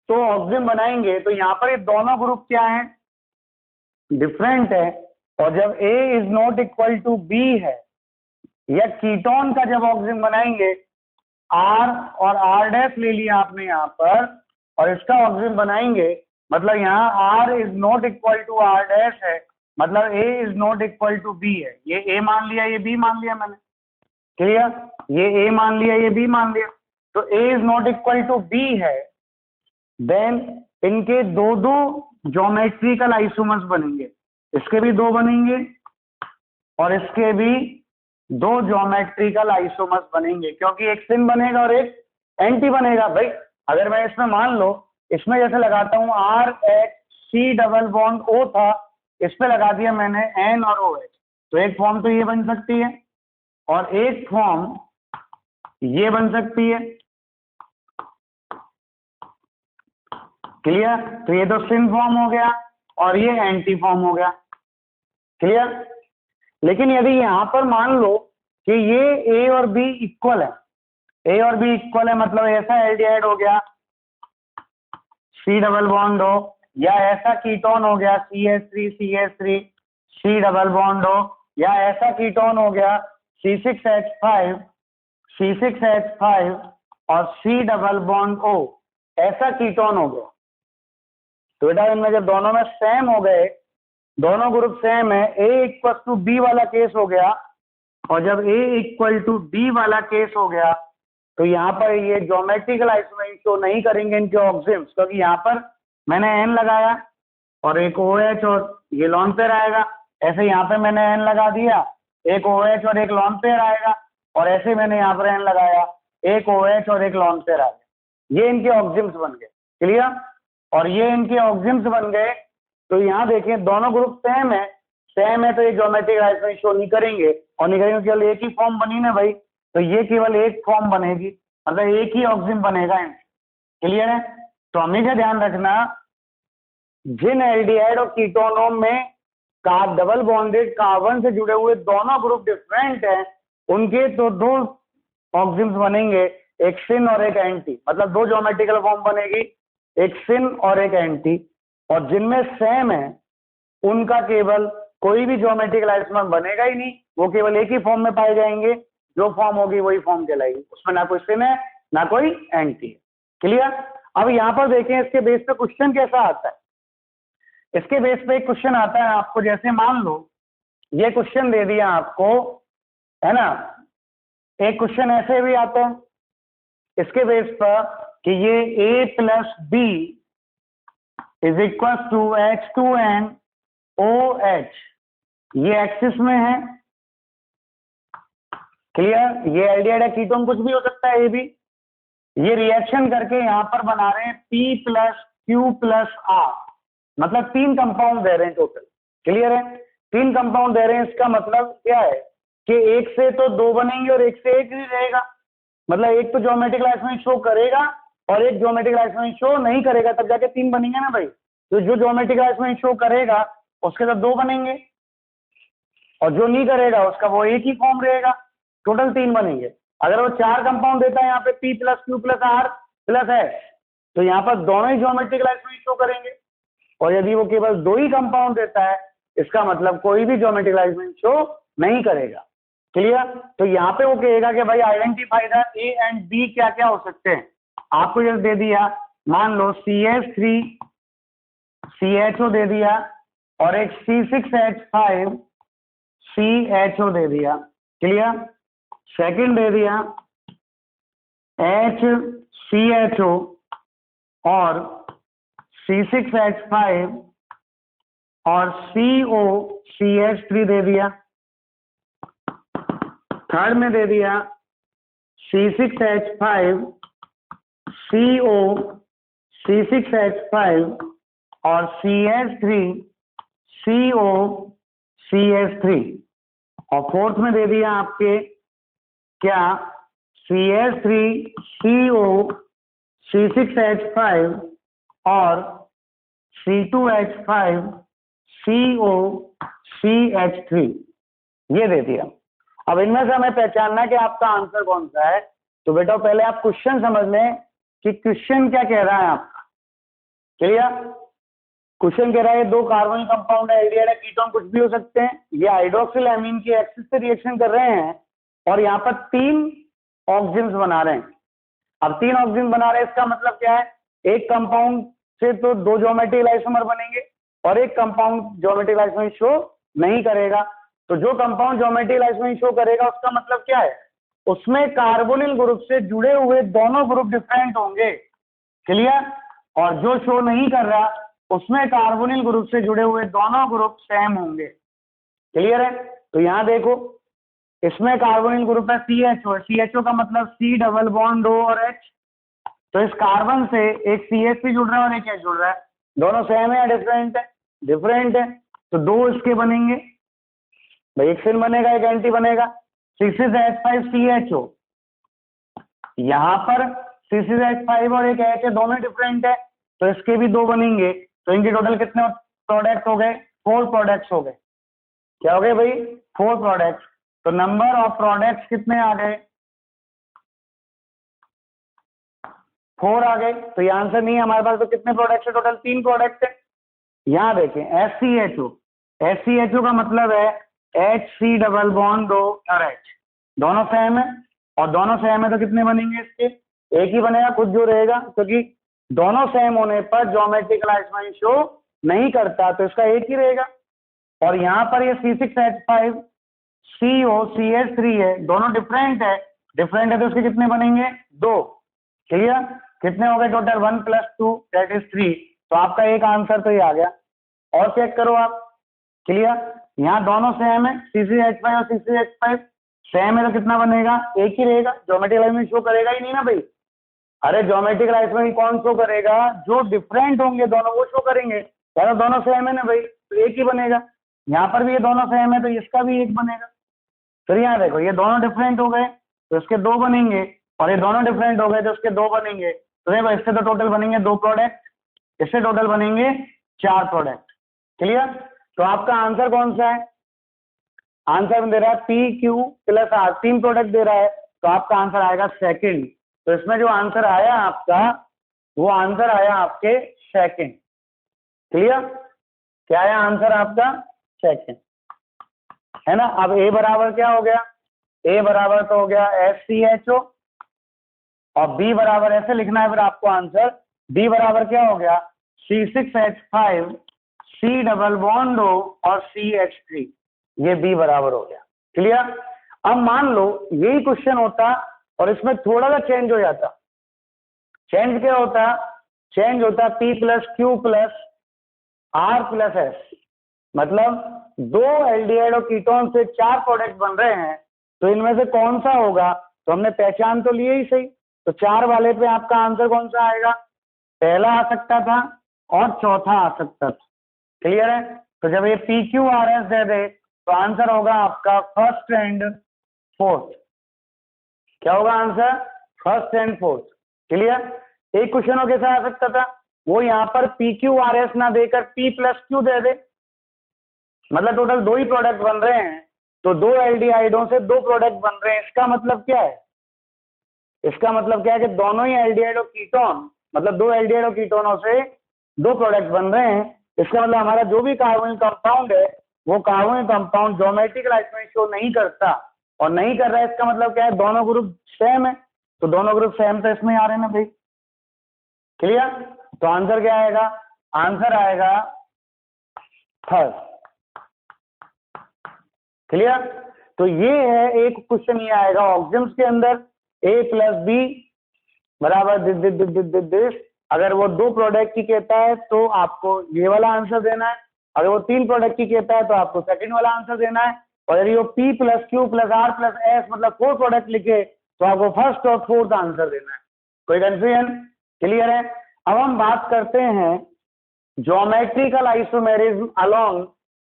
Speaker 1: तो ऑक्सिम बनाएंगे तो यहाँ पर ये दोनों ग्रुप क्या है, डिफरेंट है। और जब A is not equal to B है, या कीटोन का जब ऑक्सिम बनाएंगे R और R डैश ले लिया आपने यहाँ पर और इसका ऑक्सिम बनाएंगे, मतलब यहाँ R is not equal to R dash है, मतलब A is not equal to B है। ये A मान लिया, ये B मान लिया मैंने, क्लियर? ये A मान लिया, ये B मान लिया, तो A is not equal to B है, देन इनके दो दो ज्योमेट्रिकल आइसोमर्स बनेंगे, इसके भी दो बनेंगे और इसके भी दो ज्योमेट्रिकल आइसोमर्स बनेंगे, क्योंकि एक सिन बनेगा और एक एंटी बनेगा। भाई अगर मैं इसमें मान लो, इसमें जैसे लगाता हूं RH C double bond O था, इस पे लगा दिया मैंने N और OH, तो एक फॉर्म तो ये बन सकती है और एक फॉर्म ये बन सकती है, क्लियर? तो ये तो सिन फॉर्म हो गया और ये एंटी फॉर्म हो गया, क्लियर? लेकिन यदि यहां पर मान लो कि ये A और B इक्वल है, A और B इक्वल है, मतलब ऐसा एल्डिहाइड हो गया C डबल बॉन्ड हो, या ऐसा कीटोन हो गया CH3 C डबल बॉन्ड हो, या ऐसा कीटोन हो गया C6H5 और C डबल बॉन्ड O, ऐसा कीटोन हो गया। तो बेटा इनमें जब दोनों में सेम हो गए, दोनों ग्रुप सेम है, A इक्वल टू B वाला केस हो गया, और जब A इक्वल टू D वाला केस हो गया तो यहाँ पर ये ज्योमेट्रिकल आइसोमेर शो नहीं करेंगे इनके ऑक्सिम्स, क्योंकि यहाँ पर मैंने N लगाया और एक OH और ये लॉन पेयर आएगा, ऐसे यहाँ पे मैंने N लगा दिया, एक OH और एक लॉन पेयर आएगा, और ऐसे मैंने यहाँ पर N लगाया, एक OH और एक लॉन पेयर आएगा, ये इनके ऑक्सिम्स बन गए, क्लियर? और ये इनके ऑक्सिम्स बन गए, तो यहाँ देखिए दोनों ग्रुप सेम है तो ये ज्योमेट्रिकल आइसोमेर शो नहीं करेंगे, और नहीं करेंगे, केवल एक ही फॉर्म बनी ना भाई, तो ये केवल एक फॉर्म बनेगी, मतलब एक ही ऑक्सिम बनेगा, क्लियर है? तो हमेशा ध्यान रखना, जिन एल्डिहाइड और कीटोनों में डबल बॉन्डेड कार्बन से जुड़े हुए दोनों ग्रुप डिफरेंट हैं, उनके तो दो ऑक्सिम्स बनेंगे, एक सिन और एक एंटी, मतलब दो ज्योमेट्रिकल फॉर्म बनेगी, एक सिन और एक एंटी। और जिनमें सेम है उनका केवल कोई भी ज्योमेट्रिकल आइसोमर बनेगा ही नहीं, वो केवल एक ही फॉर्म में पाए जाएंगे, जो फॉर्म होगी वही फॉर्म कहलाएगी, उसमें ना कोई सिन है ना कोई एंटी है, क्लियर? अब यहाँ पर देखें इसके बेस पे क्वेश्चन कैसा आता है। इसके बेस पे एक क्वेश्चन आता है आपको, जैसे मान लो ये क्वेश्चन दे दिया आपको, है ना, एक क्वेश्चन ऐसे भी आता है इसके बेस पर कि ये A plus B is equal to H2NOH, ये एक्सिस में है, क्लियर? ये एल्डिहाइड है, कीटोन कुछ भी हो सकता है, ये भी, ये रिएक्शन करके यहाँ पर बना रहे हैं P plus Q plus R, मतलब तीन कंपाउंड दे रहे हैं टोटल, क्लियर है? तीन कंपाउंड दे रहे हैं, इसका मतलब क्या है कि एक से तो दो बनेंगे और एक से एक ही रहेगा, मतलब एक तो ज्योमेट्रिकल आइसोमेर शो करेगा और एक ज्योमेट्रिकल आइसोमेर शो नहीं करेगा, तब जाके तीन बनेंगे ना भाई। तो जो ज्योमेट्रिकल आइसोमेर शो करेगा उसके साथ दो बनेंगे, और जो नहीं करेगा उसका वो एक ही फॉर्म रहेगा, टोटल तीन बनेंगे। अगर वो चार कंपाउंड देता है यहाँ पे P plus Q plus R plus H, तो यहाँ पर दोनों ही ज्योमेट्रिकल आइसोमेर शो करेंगे, और यदि वो केवल दो ही कंपाउंड देता है, इसका मतलब कोई भी ज्योमेट्रिकल आइसोमेर शो नहीं करेगा, क्लियर? तो यहाँ पे वो कहेगा कि भाई identify the A and B क्या क्या हो सकते हैं। आपको जैसे दे दिया, मान लो CH3 CHO दे दिया और एक C6H5 CHO दे दिया, क्लियर? सेकंड दे दिया HCHO और C6H5 और COCH3 दे दिया। थर्ड में दे दिया C6H5 CO C6H5 और CH3 CO CH3 और फोर्थ में दे दिया आपके क्या CH3 CO C6H5 और C2H5 CO CH3 ये दे दिया। अब इनमें से हमें पहचानना है कि आपका आंसर कौन सा है। तो बेटा पहले आप क्वेश्चन समझ लें कि क्वेश्चन क्या कह रहा है आपका। क्लियर? क्वेश्चन कह रहा है दो कार्बोनिल कंपाउंड है, एल्डिहाइड है, कीटोन कुछ भी हो सकते हैं। ये हाइड्रोक्सिल एमीन की एक्सिस से रिएक्शन कर रहे हैं और यहाँ पर 3 ऑक्सीजन्स बना रहे हैं। अब 3 ऑक्सीजन बना रहे हैं, इसका मतलब क्या है, एक कंपाउंड से तो 2 ज्योमेट्रिकल आइसोमर बनेंगे और एक कंपाउंड ज्योमेट्रिकल आइसोमर शो नहीं करेगा। तो जो कंपाउंड ज्योमेट्रिकल आइसोमर शो करेगा उसका मतलब क्या है, उसमें कार्बोनिल ग्रुप से जुड़े हुए दोनों ग्रुप डिफरेंट होंगे। क्लियर? और जो शो नहीं कर रहा उसमें कार्बोनिल ग्रुप से जुड़े हुए दोनों ग्रुप सेम होंगे। क्लियर है? तो यहां देखो इसमें कार्बोनिल ग्रुप है CHO। CHO का मतलब C डबल बॉन्ड O और H। तो इस कार्बन से एक CH3 जुड़ रहा है और एक H जुड़ रहा है, दोनों सेम है या डिफरेंट है? डिफरेंट है। तो 2 इसके बनेंगे भाई, एक सिन बनेगा एक एंटी बनेगा। C6H5CHO, यहाँ पर C6H5 और एक H है, दोनों डिफरेंट है, तो इसके भी 2 बनेंगे। तो इनके टोटल कितने प्रोडक्ट हो गए? 4 प्रोडक्ट्स हो गए। क्या हो गए भाई? 4 प्रोडक्ट्स। तो नंबर ऑफ प्रोडक्ट्स कितने आ गए? 4 आ गए। तो ये आंसर नहीं है हमारे पास। तो कितने प्रोडक्ट्स है टोटल? 3 प्रोडक्ट है। यहाँ देखें SCHO, SCHO का मतलब है HC डबल बॉन्ड O और H, दोनों सेम है और दोनों सेम है तो कितने बनेंगे इसके? एक ही बनेगा, कुछ जो रहेगा, क्योंकि दोनों सेम होने पर ज्योमेट्रिकल आइसोमर शो नहीं करता, तो इसका एक ही रहेगा। और यहाँ पर ये C6H5 CO CH3 है, दोनों डिफरेंट है। डिफरेंट है तो इसके कितने बनेंगे? 2। क्लियर? कितने हो गए टोटल? 1 + 2 that is 3। तो आपका एक आंसर तो ये आ गया। और चेक करो आप। क्लियर? यहाँ दोनों सेम है, C6H5 और C6H5 सेम है तो कितना बनेगा? एक ही रहेगा। ज्योमेट्रिकल आइसोमर शो करेगा ही नहीं ना भाई। अरे ज्योमेट्रिकल आइसोमर कौन शो करेगा? जो डिफरेंट होंगे दोनों वो शो करेंगे। यार दोनों सेम है ना भाई, तो एक ही बनेगा। यहाँ पर भी ये दोनों सेम है तो इसका भी एक बनेगा। फिर यहाँ देखो ये दोनों डिफरेंट हो गए तो इसके 2 बनेंगे और ये दोनों डिफरेंट हो गए तो इसके 2 बनेंगे। तो देखो इससे तो टोटल बनेंगे 2 प्रोडक्ट, इससे टोटल बनेंगे 4 प्रोडक्ट। क्लियर? तो आपका आंसर कौन सा है? आंसर में दे रहा है PQ + R, 3 प्रोडक्ट दे रहा है, तो आपका आंसर आएगा सेकंड। तो इसमें जो आंसर आया आपका वो आंसर आया आपके सेकंड। क्लियर? क्या आया आंसर आपका? सेकंड, है ना। अब A बराबर क्या हो गया? A बराबर तो हो गया SCHO और B बराबर ऐसे लिखना है फिर आपको आंसर। B बराबर क्या हो गया? C6H5 C double bond O और CH3, ये B बराबर हो गया। क्लियर? अब मान लो यही क्वेश्चन होता और इसमें थोड़ा सा चेंज हो जाता। चेंज क्या होता? चेंज होता P + Q + R + S, मतलब 2 एल्डिहाइड और कीटोन से 4 प्रोडक्ट बन रहे हैं, तो इनमें से कौन सा होगा? तो हमने पहचान तो लिए ही सही। तो 4 वाले पे आपका आंसर कौन सा आएगा? पहला आ सकता था और चौथा आ सकता था। क्लियर है? तो जब ये PQRS दे दे तो आंसर होगा आपका फर्स्ट एंड फोर्थ। क्या होगा answer? First and fourth. Clear? एक क्वेश्चन और कैसा आ सकता था? वो यहाँ पर PQRS ना देकर P + Q दे दे, मतलब टोटल 2 ही प्रोडक्ट बन रहे हैं, तो 2 एल्डिहाइडों से 2 प्रोडक्ट बन रहे हैं। इसका मतलब क्या है? इसका मतलब क्या है कि दोनों ही एल्डिहाइड और कीटोन, मतलब 2 एल्डिहाइड और कीटोनों से 2 प्रोडक्ट बन रहे हैं। इसका मतलब हमारा जो भी कार्बोनिल कंपाउंड है वो carbonyl compound geometrical isomer show नहीं करता, और नहीं कर रहा है इसका मतलब क्या है? दोनों ग्रुप सेम है, तो दोनों ग्रुप सेम तो इसमें आ रहे हैं ना भाई। क्लियर? तो आंसर क्या आएगा? आंसर आएगा थर्ड। क्लियर? तो ये है एक क्वेश्चन, ये आएगा ऑक्सीजन्स के अंदर A + B बराबर दिस। अगर वो 2 प्रोडक्ट की कहता है तो आपको ये वाला आंसर देना है, अगर वो 3 प्रोडक्ट की कहता है तो आपको सेकंड वाला आंसर देना है, और यदि वो P + Q + R + S मतलब 4 प्रोडक्ट लिखे तो आपको फर्स्ट और फोर्थ आंसर देना है। कोई कंफ्यूजन? क्लियर है? अब हम बात करते हैं geometrical isomerism along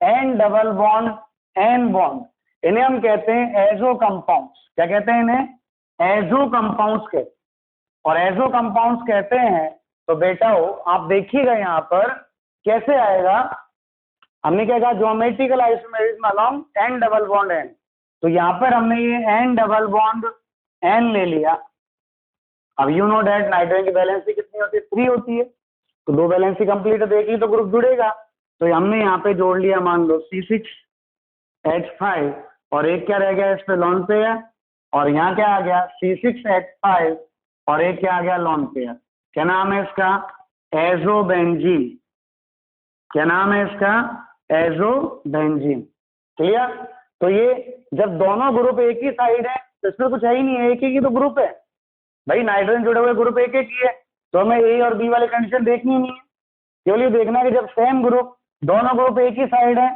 Speaker 1: an double bond N bond, इन्हें हम कहते हैं एजो कंपाउंड्स। क्या कहते हैं इन्हें? एजो कंपाउंड्स कहते हैं। और एजो कंपाउंड्स कहते हैं तो बेटा हो आप देखिएगा यहाँ पर कैसे आएगा। हमने क्या कहा? Geometrical isomerism along an double bond an, तो यहाँ पर हमने ये एन डबल बॉन्ड एन ले लिया। अब यू नो डैट नाइट्रोजन की वैलेंसी कितनी होती है? 3 होती है, तो 2 वैलेंसी कंप्लीट देगी तो ग्रुप जुड़ेगा। तो हमने यहाँ पे जोड़ लिया मान लो C6H5 और एक क्या रह गया इस पे लॉन पेयर, और यहाँ क्या आ गया C6H5 और एक क्या आ गया लॉन पेयर। क्या नाम है इसका? एजोबेंजीन। क्या नाम है इसका? एजोबेंजीन। क्लियर? तो ये जब दोनों ग्रुप एक ही साइड है तो इसमें कुछ है ही नहीं है, एक ही तो ग्रुप है भाई, नाइट्रोजन जुड़े हुए ग्रुप एक ही है, तो हमें ए और बी वाली कंडीशन देखनी नहीं है, केवल ये देखना है कि जब सेम ग्रुप दोनों ग्रुप एक ही साइड है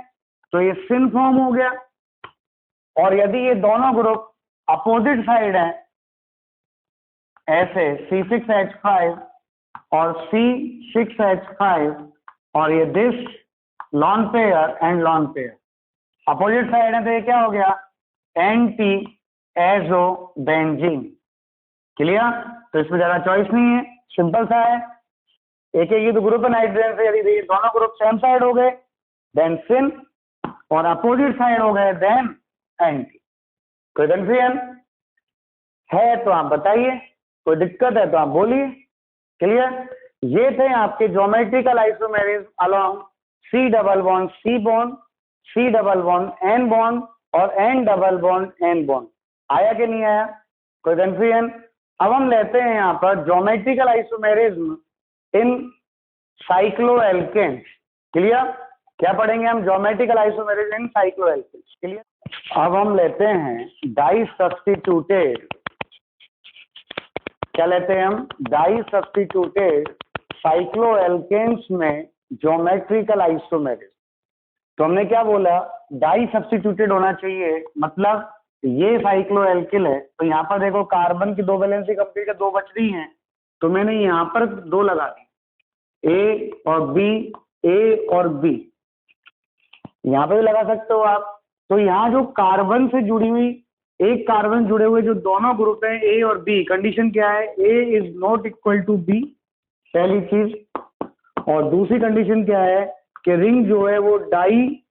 Speaker 1: तो ये सिन फॉर्म हो गया, और यदि ये दोनों ग्रुप अपोजिट साइड है ऐसे C6H5 और C6H5 और ये this lone pair and lone pair opposite side है, तो ये क्या हो गया? Anti azobenzene. क्लियर? तो इसमें ज्यादा चॉइस नहीं है, सिंपल सा है, एक ही तो ग्रुप है नाइट्रोजन से, यदि दोनों ग्रुप सेम साइड हो गए देन सिन, और अपोजिट साइड हो गए देन एंटी। कोई कंफ्यूजन है तो आप बताइए, कोई दिक्कत है तो आप बोलिए। क्लियर? ये थे आपके geometrical isomerism along C double bond C bond, C double bond N bond और N double bond N bond. आया कि नहीं आया? कोई कंफ्यूजन? अब हम लेते हैं यहाँ पर geometrical isomerism in cycloalkenes. Clear? क्या पढ़ेंगे हम? Geometrical isomerism in cycloalkenes. Clear? अब हम लेते हैं डाई सब्स्टिट्यूटेड, क्या लेते हैं हम? डाई सब्स्टिट्यूटेड साइक्लोएल्केन्स में ज्योमेट्रिकल आइसोमेरिज्म। तो हमने क्या बोला? डाई सब्स्टिट्यूटेड होना चाहिए, मतलब ये साइक्लोएल्किल है तो यहाँ पर देखो कार्बन की 2 वैलेंसी कंप्लीट है, 2 बच रही हैं, तो मैंने यहाँ पर 2 लगा दी, ए और बी, ए और बी, यहाँ पे भी लगा सकते हो आप। तो यहाँ जो कार्बन से जुड़ी हुई, एक कार्बन जुड़े हुए जो दोनों ग्रुप हैं ए और बी, कंडीशन क्या है? A is not equal to B, पहली चीज, और दूसरी कंडीशन क्या है कि रिंग जो है वो डाई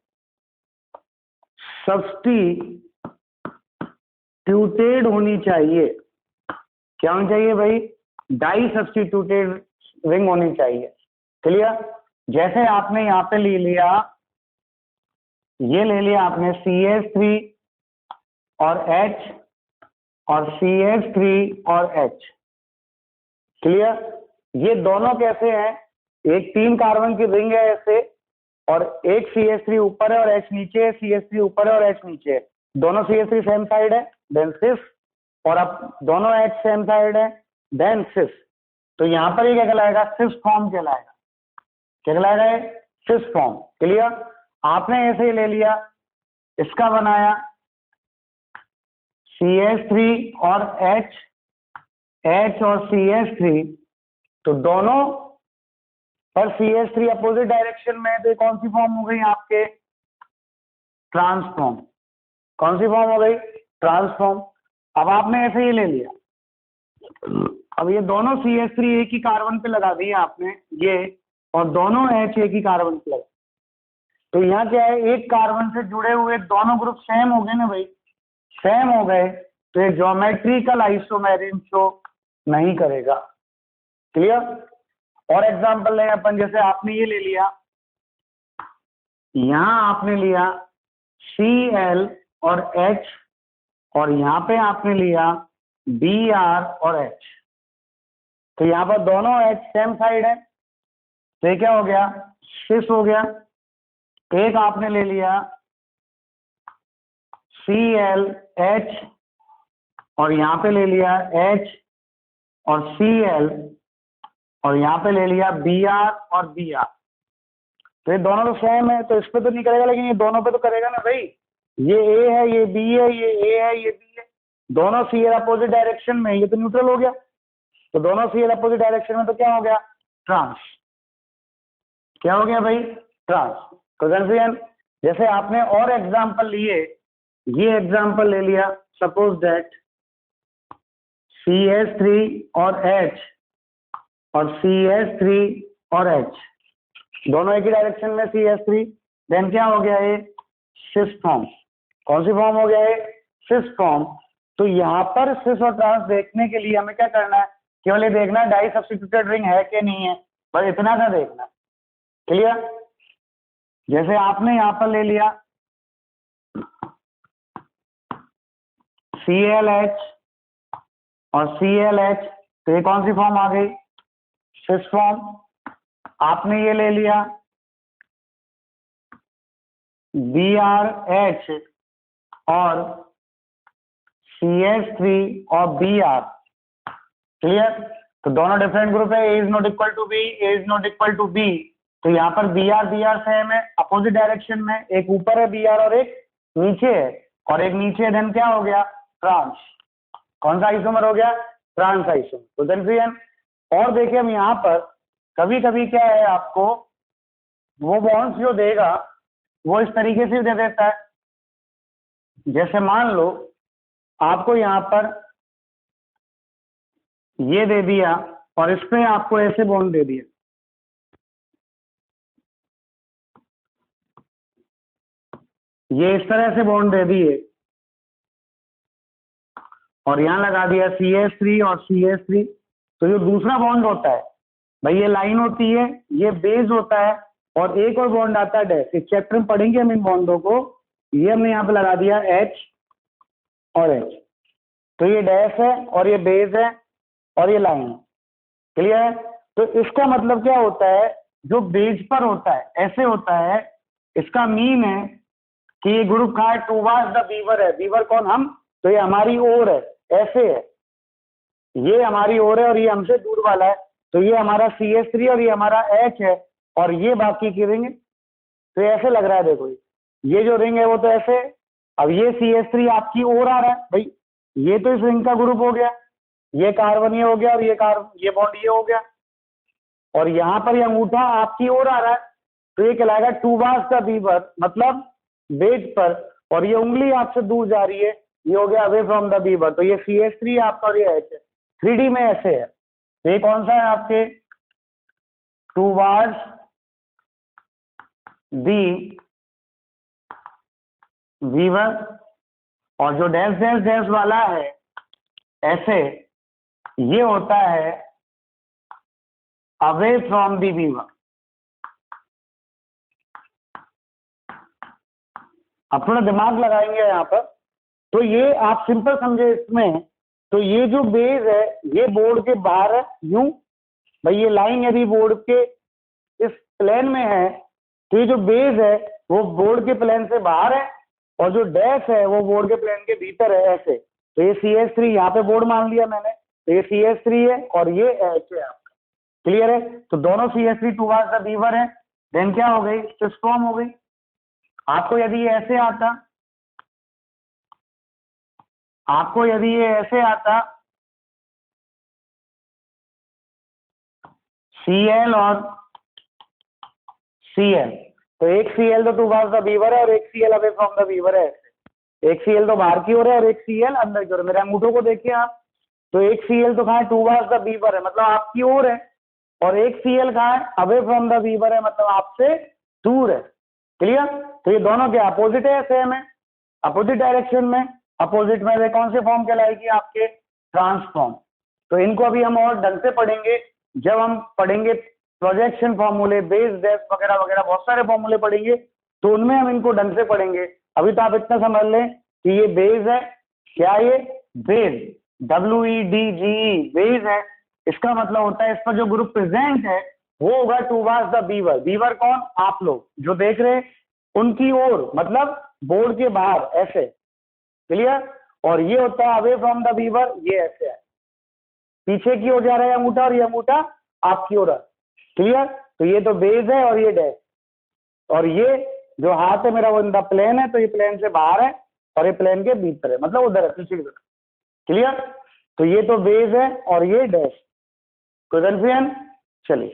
Speaker 1: सब्स्टिट्यूटेड होनी चाहिए। क्या होनी चाहिए भाई? डाई सब्स्टिट्यूटेड रिंग होनी चाहिए। क्लियर? जैसे आपने यहाँ पे ले लिया, ये ले लिया आपने CH3 और H और CH3 और H। क्लियर? ये दोनों कैसे हैं? एक 3 कार्बन की रिंग है ऐसे, और एक CH3 ऊपर है और H नीचे है, CH3 ऊपर है और H नीचे है, दोनों CH3 सेम साइड है देन सिस, और अब दोनों H सेम साइड है देन सिस। तो यहाँ पर ये क्या कहलाएगा? सिस फॉर्म कहलाएगा। क्या कहलाएगा? Cis form. क्लियर? आपने ऐसे ही ले लिया, इसका बनाया CH3 और H, H और CH3, तो दोनों पर CH3 अपोजिट डायरेक्शन में, तो कौन सी फॉर्म हो गई आपके? ट्रांसफॉर्म। कौन सी फॉर्म हो गई? ट्रांसफॉर्म। अब आपने ऐसे ही ले लिया, अब ये दोनों CH3 एक ही कार्बन पे लगा दिए आपने ये, और दोनों H एक ही कार्बन पे लगा, तो यहाँ क्या है? एक कार्बन से जुड़े हुए दोनों ग्रुप सेम हो गए ना भाई, सेम हो गए, तो ये ज्योमेट्रिकल आइसोमेरिज्म शो नहीं करेगा। क्लियर? और एग्जांपल लें अपन, जैसे आपने ये ले लिया, यहाँ आपने लिया Cl और H, और यहाँ पे आपने लिया Br और H, तो यहाँ पर दोनों H सेम साइड है, तो ये क्या हो गया? सिस हो गया। एक आपने ले लिया ClH और यहाँ पे ले लिया H और Cl, और यहाँ पे ले लिया Br और Br, तो ये दोनों तो सेम है, तो इस पे तो नहीं करेगा, लेकिन ये दोनों पे तो करेगा ना भाई। ये A है, ये B है, ये A है, ये B है, दोनों C है अपोजिट डायरेक्शन में, ये तो न्यूट्रल हो गया। तो दोनों Cl अपोजिट डायरेक्शन में, तो क्या हो गया? ट्रांस। क्या हो गया भाई? ट्रांस। तो कंफ्यूजन? जैसे आपने और एग्जांपल लिए, ये एग्जांपल ले लिया, सपोज दैट CH3 और H और CH3 और H दोनों एक ही डायरेक्शन में CH3, देन क्या हो गया? ये सिस फॉर्म। कौन सी फॉर्म हो गया? ये सिस फॉर्म। तो यहाँ पर सिस और ट्रांस देखने के लिए हमें क्या करना है? केवल ये देखना डाई सब्स्टिट्यूटेड रिंग है कि नहीं है, बस इतना सा देखना। क्लियर? जैसे आपने यहाँ पर ले लिया ClH और ClH, तो ये कौन सी फॉर्म आ गई? Cis form. आपने ये ले लिया BrH और CH3 और Br। क्लियर? तो दोनों डिफरेंट ग्रुप है, A is not equal to B, A is not equal to B। तो यहाँ पर Br सेम है, अपोजिट डायरेक्शन में, एक ऊपर है Br और एक नीचे है, और एक नीचे है, देन क्या हो गया? ट्रांस। कौन सा आइसोमर हो गया? Trans isomer. तो कंफ्यूजन? और देखिए हम यहाँ पर कभी कभी क्या है, आपको वो बॉन्ड्स जो देगा वो इस तरीके से दे देता है। जैसे मान लो आपको यहाँ पर ये दे दिया और इसमें आपको ऐसे बॉन्ड दे दिया, ये इस तरह से बॉन्ड दे दिए, और यहाँ लगा दिया CH3 और CH3। तो जो दूसरा बॉन्ड होता है भाई, ये लाइन होती है, ये बेस होता है, और एक और बॉन्ड आता है डैश। इस चैप्टर में पढ़ेंगे हम इन बॉन्डों को। ये हमने यहाँ पे लगा दिया H और H, तो ये डैश है और ये बेस है और ये लाइन है। क्लियर है? तो इसका मतलब क्या होता है? जो बेस पर होता है ऐसे होता है, इसका मीन है कि ये ग्रुप कहाँ है? टूवर्ड्स द बीवर है। बीवर कौन? हम। तो ये हमारी ओर है, ऐसे है, ये हमारी ओर है और ये हमसे दूर वाला है। तो ये हमारा CH3 और ये हमारा H है, और ये बाकी की रिंग। तो ऐसे लग रहा है, देखो ये जो रिंग है वो तो ऐसे है। अब ये CH3 आपकी ओर आ रहा है भाई, ये तो इस रिंग का ग्रुप हो गया, ये कार्बन ये हो गया, और ये बॉन्ड ये हो गया, और यहाँ पर ये अंगूठा आपकी ओर आ रहा है। तो ये कहलाएगा टूवर्ड्स द बीवर, मतलब बेस पर, और ये उंगली आपसे दूर जा रही है, ये हो गया अवे फ्रॉम द बीवर। तो ये CH3 आपका और ये H है, 3D में ऐसे है। तो ये कौन सा है आपके? Towards the beaver. और जो डैश डैश डैश वाला है ऐसे, ये होता है अवे फ्रॉम दी बीवर। अब थोड़ा दिमाग लगाएंगे यहाँ पर, तो ये आप सिंपल समझे इसमें। तो ये जो बेस है ये बोर्ड के बाहर है, यूं भाई, ये लाइन यदि बोर्ड के इस प्लेन में है, तो ये जो बेस है वो बोर्ड के प्लेन से बाहर है, और जो डैश है वो बोर्ड के प्लेन के भीतर है, ऐसे। तो ये CH3 यहाँ पे बोर्ड मान लिया मैंने, तो ये CH3 है और ये H है आपका। क्लियर है? तो दोनों CH3 टूवर्ड्स द बीवर है, देन क्या हो गई? सिस फॉर्म हो गई। आपको यदि ये ऐसे आता, आपको यदि ये ऐसे आता Cl और Cl, तो एक Cl तो टूवर्ड्स द बीवर है और एक Cl away from the beaver है। एक Cl तो बाहर की ओर है और एक Cl अंदर की ओर। मेरे अंगूठों को देखिए आप, तो एक Cl तो कहाँ है? टूवर्ड्स द बीवर है, मतलब आपकी ओर है, और एक Cl कहाँ है? अवे फ्रॉम द बीवर है, मतलब आपसे दूर है। क्लियर? तो ये दोनों क्या अपोजिट है? सेम है, अपोजिट डायरेक्शन में। अपोजिट में कौन से फॉर्म कहलाएगी? आपके ट्रांसफॉर्म। तो इनको अभी हम और ढंग से पढ़ेंगे जब हम पढ़ेंगे प्रोजेक्शन फॉर्मूले, बेस डैश वगैरह वगैरह, बहुत सारे फॉर्मूले पढ़ेंगे, तो उनमें हम इनको ढंग से पढ़ेंगे। अभी तो आप इतना समझ लें कि ये बेस है। क्या ये? बेस, WEDGE, बेस है। इसका मतलब होता है इस पर जो ग्रुप प्रेजेंट है वो होगा टूवर्ड्स द बीवर। बीवर कौन? आप लोग जो देख रहे हैं उनकी ओर, मतलब बोर्ड के बाहर, ऐसे। क्लियर? और ये होता है अवे फ्रॉम द बीवर, ये ऐसे है, पीछे की ओर जा रहा है अंगूठा, और ये अंगूठा आपकी ओर है। क्लियर? तो ये तो बेस है और ये डैश, और ये जो हाथ है मेरा वो इन द प्लेन है, तो ये प्लेन से बाहर है और ये प्लेन के भीतर है, मतलब उधर है, पीछे की तरफ। क्लियर? तो ये तो बेस है और ये डैश। कोई कंफ्यूजन? चलिए,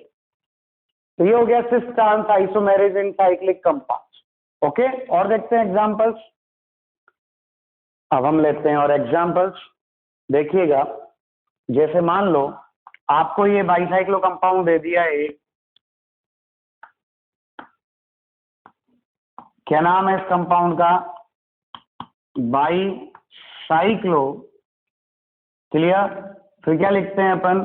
Speaker 1: तो ये हो गया cis trans isomerism in cyclic compounds. Okay, और देखते हैं एग्जांपल्स। अब हम लेते हैं और एग्जांपल्स। देखिएगा, जैसे मान लो आपको ये बाईसाइक्लो कंपाउंड दे दिया है, क्या नाम है इस कंपाउंड का? बाईसाइक्लो। क्लियर? फिर क्या लिखते हैं अपन?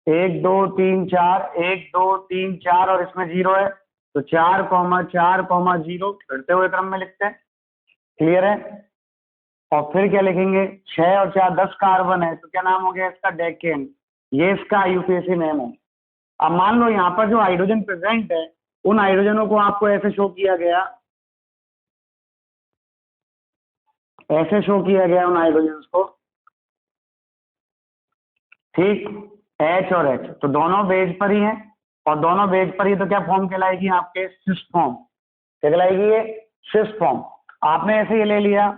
Speaker 1: 1 2 3 4, 1 2 3 4 और इसमें 0 है तो 4, 4, 0 बढ़ते हुए क्रम में लिखते हैं। क्लियर है? और फिर क्या लिखेंगे? 6 और 4 10 कार्बन है तो क्या नाम हो गया इसका? डेकेन। ये इसका आईयूपीएसी नेम है। अब मान लो यहाँ पर जो हाइड्रोजन प्रेजेंट है उन हाइड्रोजनों को आपको ऐसे शो किया गया, ऐसे शो किया गया उन हाइड्रोजन को, ठीक, H और H तो दोनों बेज पर ही हैं और दोनों बेज पर ही, तो क्या फॉर्म कहलाएगी आपके? Cis form. क्या कहलाएगी ये? Cis form. आपने ऐसे ये ले लिया,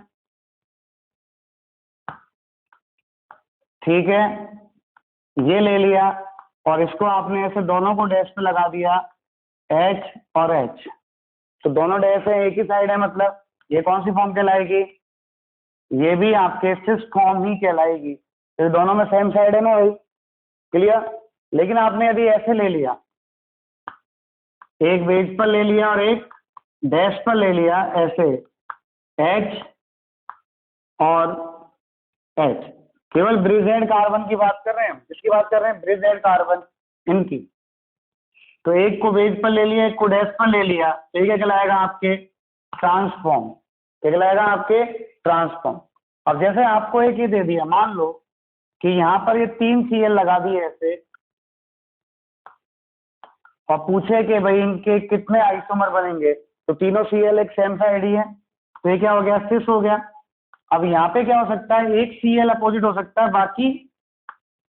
Speaker 1: ठीक है, ये ले लिया और इसको आपने ऐसे दोनों को डैश पे लगा दिया, H और H, तो दोनों डैश है एक ही साइड है, मतलब ये कौन सी फॉर्म कहलाएगी? ये भी आपके सिस फॉर्म ही कहलाएगी। तो दोनों में सेम साइड है ना भाई। क्लियर? लेकिन आपने यदि ऐसे ले लिया, एक बेस पर ले लिया और एक डैश पर ले लिया, ऐसे H और H, केवल ब्रिजेड कार्बन की बात कर रहे हैं हम। किसकी बात कर रहे हैं? ब्रिजेड कार्बन, इनकी। तो एक को बेस पर ले लिया, एक को डैश पर ले लिया, तो ये क्या कहलाएगा आपके? ट्रांसफॉर्म। क्या कहलाएगा आपके? ट्रांसफॉर्म। अब जैसे आपको एक ये दे दिया, मान लो कि यहाँ पर ये 3 Cl लगा दिए ऐसे और पूछे कि भाई इनके कितने आइसोमर बनेंगे, तो तीनों Cl एक सेम साइड ही है, तो ये क्या हो गया? सिस हो गया। अब यहाँ पे क्या हो सकता है? एक Cl अपोजिट हो सकता है, बाकी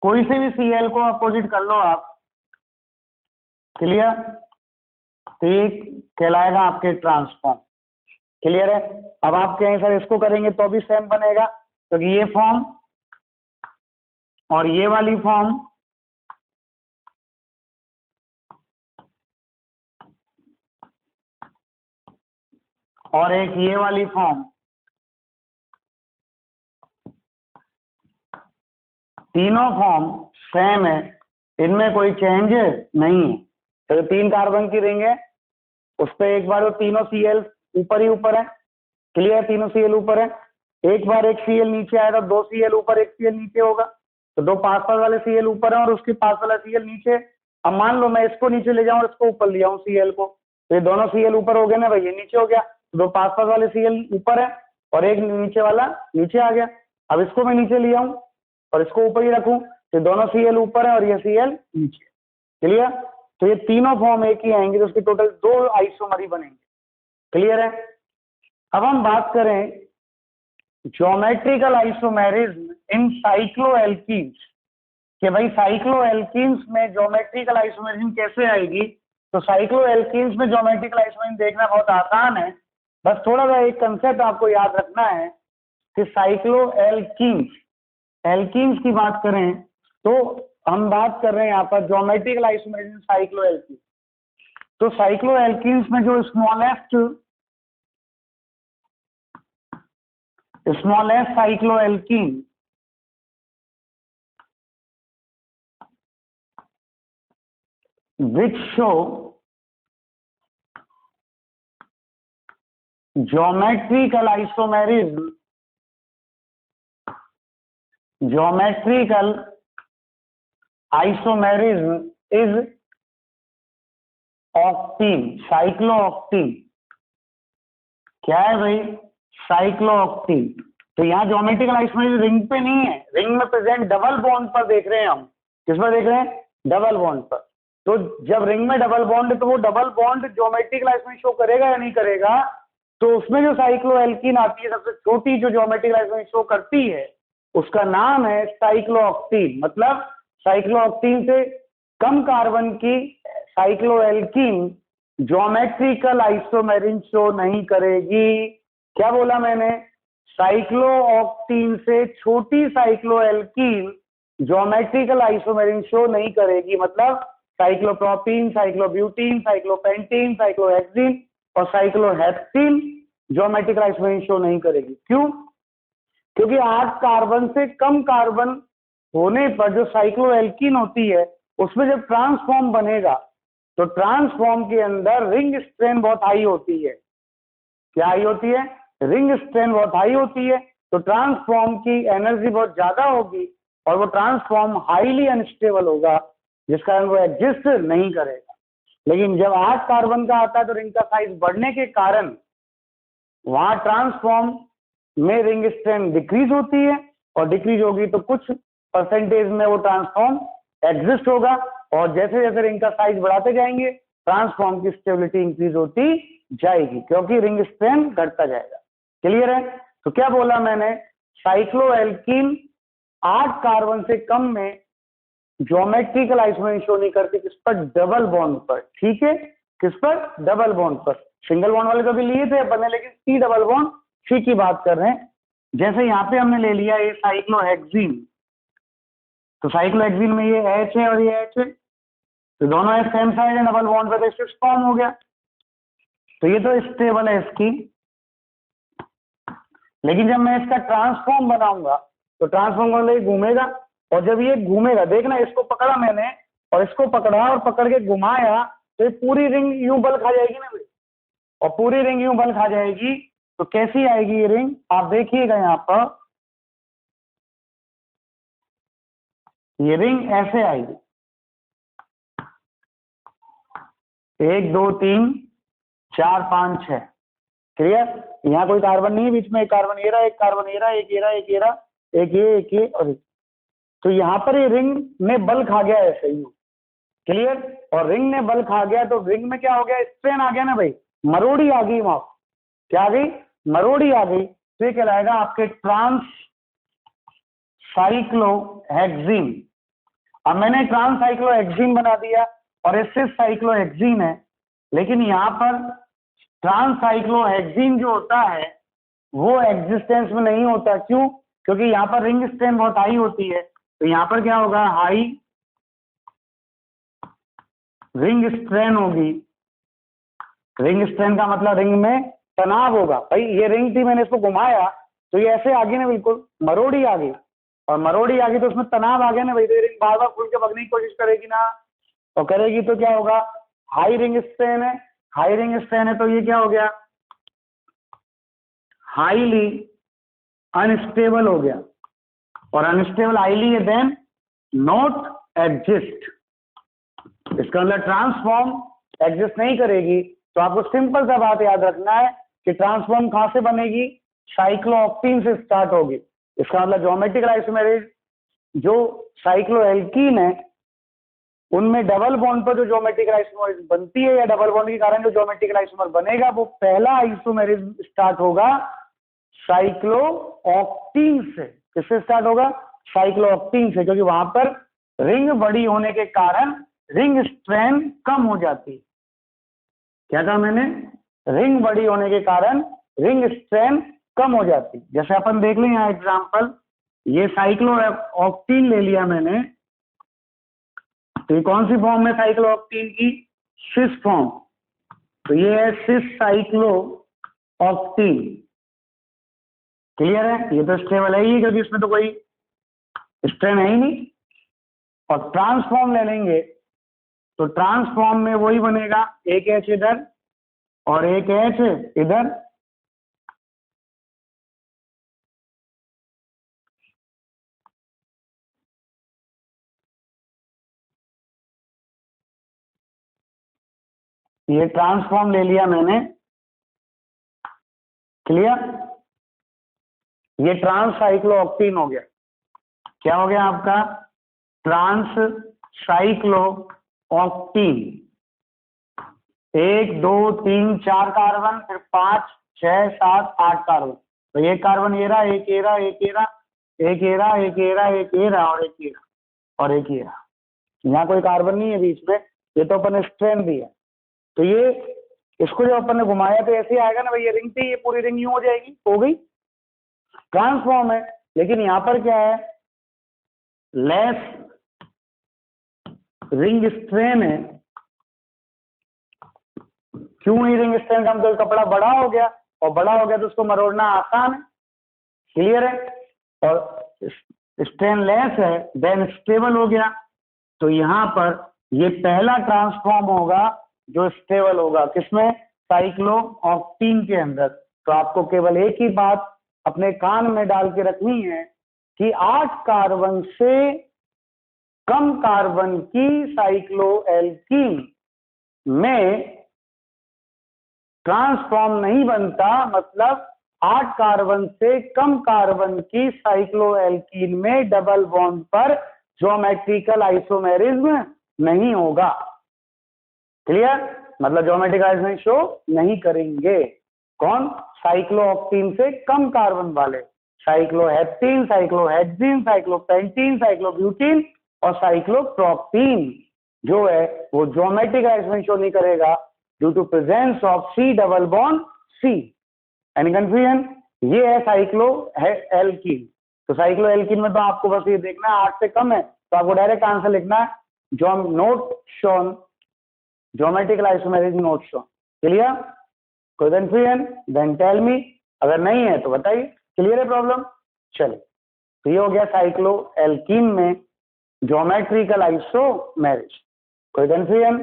Speaker 1: कोई से भी Cl को अपोजिट कर लो आप। क्लियर? तो ये कहलाएगा आपके ट्रांसफॉर्म। क्लियर है? अब आप कहें सर इसको करेंगे तो भी सेम बनेगा, तो ये फॉर्म और ये वाली फॉर्म और एक ये वाली फॉर्म, तीनों फॉर्म सेम है, इनमें कोई चेंज नहीं है। तो 3 कार्बन की रिंग है, उस पर एक बार वो तीनों Cl ऊपर ही ऊपर है। क्लियर? तीनों Cl ऊपर है, एक बार एक Cl नीचे आएगा, 2 Cl ऊपर, एक Cl नीचे होगा, तो 2 पास पास वाले Cl ऊपर है और उसके पास वाला Cl नीचे। अब मान लो मैं इसको नीचे ले जाऊं और इसको ऊपर ले आऊं Cl को, तो ये दोनों Cl ऊपर हो गए ना भाई, ये नीचे हो गया, तो 2 पास पास वाले Cl ऊपर है और एक नीचे वाला नीचे आ गया। अब इसको मैं नीचे ले आऊं और इसको ऊपर ही रखूं, तो दोनों Cl ऊपर है और ये Cl नीचे। क्लियर? तो ये तीनों फॉर्म एक ही आएंगे, तो उसके टोटल 2 आइसोमर ही बनेंगे। क्लियर है? अब हम बात करें ज्योमेट्रिकल आइसोमेरिज्म इन साइक्लोएल्कीन्स, कि भाई साइक्लोएल्कीन्स में ज्योमेट्रिकल आइसोमेरिज्म कैसे आएगी। तो साइक्लोएल्कीन्स में ज्योमेट्रिकल आइसोमेरिज्म देखना बहुत आसान है, बस थोड़ा सा एक कंसेप्ट आपको याद रखना है कि साइक्लोएल्कीन्स, एल्कीन्स की बात करें तो हम बात कर रहे हैं यहाँ पर ज्योमेट्रिकल आइसोमेरिज्म साइक्लोएल्कीन्स। तो साइक्लोएल्कीन्स में जो smallest cycloalkene which show geometrical isomerism is octene, साइक्लोऑक्टीन। क्या है भाई? साइक्लोऑक्टीन। तो यहाँ ज्योमेट्रिकल आइसोमेरिज्म रिंग पे नहीं है, रिंग में प्रेजेंट डबल बॉन्ड पर देख रहे हैं हम। किस पर देख रहे हैं? डबल बॉन्ड पर। तो जब रिंग में डबल बॉन्ड है तो वो double bond geometrical isomerism show करेगा या नहीं करेगा? तो उसमें जो साइक्लोएल्कीन आती है, सबसे छोटी जो ज्योमेट्रिकल आइसोमेरिज्म शो करती है, उसका नाम है साइक्लोऑक्टीन। मतलब साइक्लोऑक्टीन से कम कार्बन की साइक्लोएल्कीन ज्योमेट्रिकल आइसोमेरिज्म शो नहीं करेगी। क्या बोला मैंने? साइक्लोऑक्टीन से छोटी साइक्लोएल्कीन ज्योमेट्रिकल आइसोमेरिज्म शो नहीं करेगी, मतलब साइक्लोप्रोपीन, साइक्लोब्यूटीन, साइक्लोपेंटीन, साइक्लोहेक्सीन और साइक्लोहेप्सिन ज्योमेट्रिकल आइसोमेरिज्म शो नहीं करेगी। क्यों? क्योंकि 8 कार्बन से कम कार्बन होने पर जो साइक्लोएल्कीन होती है उसमें जब ट्रांसफॉर्म बनेगा तो ट्रांसफॉर्म के अंदर रिंग स्ट्रेन बहुत हाई होती है। क्या हाई होती है? रिंग स्ट्रेन बहुत हाई होती है, तो ट्रांसफॉर्म की एनर्जी बहुत ज्यादा होगी और वो ट्रांसफॉर्म हाईली अनस्टेबल होगा, जिस कारण वो एग्जिस्ट नहीं करेगा। लेकिन जब 8 कार्बन का आता है तो रिंग का साइज बढ़ने के कारण वहां ट्रांसफॉर्म में रिंग स्ट्रेन डिक्रीज होती है, और डिक्रीज होगी तो कुछ परसेंटेज में वो ट्रांसफॉर्म एग्जिस्ट होगा, और जैसे जैसे रिंग का साइज बढ़ाते जाएंगे ट्रांसफॉर्म की स्टेबिलिटी इंक्रीज होती जाएगी, क्योंकि रिंग स्ट्रेन घटता जाएगा। क्लियर है? तो क्या बोला मैंने? साइक्लोएल्कीन 8 कार्बन से कम में ज्योमेट्रिकल आइसोमेरिज्म शो नहीं करती, किस पर? डबल बॉन्ड पर। ठीक है, किस पर? डबल बॉन्ड पर। सिंगल बॉन्ड वाले तो भी लिए थे अपने, लेकिन सी डबल बॉन्ड सी की बात कर रहे हैं। जैसे यहाँ पे हमने ले लिया ये साइक्लोहेक्सीन, तो साइक्लोहेक्सीन में ये H है और ये H है, तो दोनों एक सेम साइड है, डबल बॉन्ड पे, तो स्टिक्स फॉर्म हो गया, तो ये तो स्टेबल है इसकी। लेकिन जब मैं इसका ट्रांसफॉर्म बनाऊंगा तो ट्रांसफॉर्म करने के लिए घूमेगा, और जब ये घूमेगा, देखना इसको पकड़ा मैंने और इसको पकड़ा और पकड़ के घुमाया तो ये पूरी रिंग यूं बल खा जाएगी ना भाई, और पूरी रिंग यूं बल खा जाएगी तो कैसी आएगी ये रिंग? आप देखिएगा यहाँ पर ये रिंग ऐसे आएगी, 1 2 3 4 5 6। क्लियर? यहाँ कोई कार्बन नहीं है बीच में, एक कार्बन ये रहा, एक कार्बन ये रहा, एक ये रहा, एक ये रहा, एक ये और एक। तो यहाँ पर ये रिंग में बल खा गया ऐसे ही। क्लियर? और रिंग ने बल खा गया तो रिंग में क्या हो गया? स्ट्रेन आ गया ना भाई, मरोड़ी आ गई वहां। क्या आ गई? मरोड़ी आ गई। तो ये कहलाएगा आपके ट्रांस साइक्लोहेक्सीन। अब मैंने ट्रांस साइक्लोहेक्सीन बना दिया और इससे साइक्लोहेक्सीन है, लेकिन यहाँ पर ट्रांस साइक्लोहेक्सीन जो होता है वो एग्जिस्टेंस में नहीं होता। क्यों? क्योंकि यहाँ पर रिंग स्ट्रेन बहुत हाई होती है, तो यहाँ पर क्या होगा? हाई रिंग स्ट्रेन होगी। रिंग स्ट्रेन का मतलब रिंग में तनाव होगा। भाई ये रिंग थी, मैंने इसको घुमाया तो ये ऐसे आ गई ना, बिल्कुल मरोड़ी आ गई, और मरोड़ी आ गई तो उसमें तनाव आ गया ना भाई, तो ये रिंग बार बार खुल के भगने की कोशिश करेगी ना, और करेगी तो क्या होगा? हाई रिंग स्ट्रेन है, हाई रिंग स्ट्रेन है तो ये क्या हो गया? हाईली अनस्टेबल हो गया, और अनस्टेबल हाईली है देन नॉट एग्जिस्ट। इसका मतलब ट्रांसफॉर्म एग्जिस्ट नहीं करेगी। तो आपको सिंपल सा बात याद रखना है कि ट्रांसफॉर्म कहां से बनेगी? साइक्लोऑक्टीन से स्टार्ट होगी। इसका मतलब ज्योमेट्रिकल आइसोमेरिज्म जो साइक्लोएल्कीन है उनमें डबल बॉन्ड पर जो ज्योमेट्रिकल आइसोमेरिज्म बनती है, या डबल बॉन्ड के कारण जो ज्योमेट्रिकल आइसोमर बनेगा, वो पहला आइसोमेरिज्म स्टार्ट होगा साइक्लोऑक्टीन से। किससे स्टार्ट होगा? साइक्लोऑक्टीन से, क्योंकि वहां पर रिंग बड़ी होने के कारण रिंग स्ट्रेन कम हो जाती है। क्या कहा मैंने? रिंग बड़ी होने के कारण रिंग स्ट्रेन कम हो जाती। जैसे अपन देख लें यहाँ एग्जांपल, ये साइक्लोऑक्टीन ले लिया मैंने, तो ये कौन सी फॉर्म है साइक्लोऑक्टीन की? Cis form. तो ये है सिस साइक्लोऑक्टीन। क्लियर है? ये तो स्टेबल है ही, क्योंकि इसमें तो कोई स्ट्रेन है ही नहीं। और ट्रांसफॉर्म ले लेंगे तो ट्रांसफॉर्म में वही बनेगा, एक H इधर और एक H इधर। ये ट्रांसफॉर्म ले लिया मैंने। क्लियर? ये ट्रांस साइक्लोऑक्टीन हो गया। क्या हो गया आपका? ट्रांस साइक्लोऑक्टीन। 1 2 3 4 कार्बन, फिर 5 6 7 8 कार्बन। तो एक कार्बन ये रहा, एक ये रहा, एक ये रहा, एक ये रहा, एक ये रहा, एक ये रहा, और एक ये रहा, और एक ये रहा। यहाँ कोई कार्बन नहीं है बीच में, ये तो अपन स्ट्रेन भी है। तो ये इसको जब अपन ने घुमाया तो ऐसे आएगा ना भाई, ये रिंग थी, ये पूरी रिंग यूं हो जाएगी, हो गई। ट्रांसफॉर्म है, लेकिन यहाँ पर क्या है? लेस रिंग स्ट्रेन है। क्यों नहीं रिंग स्ट्रेन का मतलब कपड़ा बड़ा हो गया, और बड़ा हो गया तो उसको मरोड़ना आसान है, क्लियर है। और स्ट्रेन लेस है देन स्टेबल हो गया, तो यहां पर ये पहला ट्रांसफॉर्म होगा जो स्टेबल होगा, किसमें? साइक्लोऑक्टेन के अंदर। तो आपको केवल एक ही बात अपने कान में डाल के रखनी है कि 8 कार्बन से कम कार्बन की साइक्लोएल्कीन में ट्रांसफॉर्म नहीं बनता, मतलब 8 कार्बन से कम कार्बन की साइक्लोएल्कीन में डबल बॉन्ड पर ज्योमेट्रिकल आइसोमेरिज्म नहीं होगा, क्लियर? मतलब ज्योमेट्रिकल आइसोमेरिज्म शो नहीं करेंगे। कौन? साइक्लोऑक्टेन से कम कार्बन वाले, साइक्लोहेप्टेन, साइक्लोहेक्सीन, साइक्लोपेंटीन, साइक्लोब्यूटीन और साइक्लोप्रोपीन जो है वो ज्योमेट्रिकल आइसोमेरिज्म शो नहीं करेगा due to presence of C double bond C. Any confusion? ये है साइक्लोएल्कीन। तो साइक्लोएल्कीन में तो आपको बस ये देखना है 8 से कम है, तो आपको डायरेक्ट आंसर लिखना है note shown, geometrical isomerism note shown, clear? कोई कंफ्यूजन? देन टेल मी, अगर नहीं है तो बताइए, क्लियर है प्रॉब्लम? चलिए, तो ये हो गया साइक्लोएल्कीन में ज्योमेट्रिकल आइसोमेरिज्म। कोई कंफ्यूजन?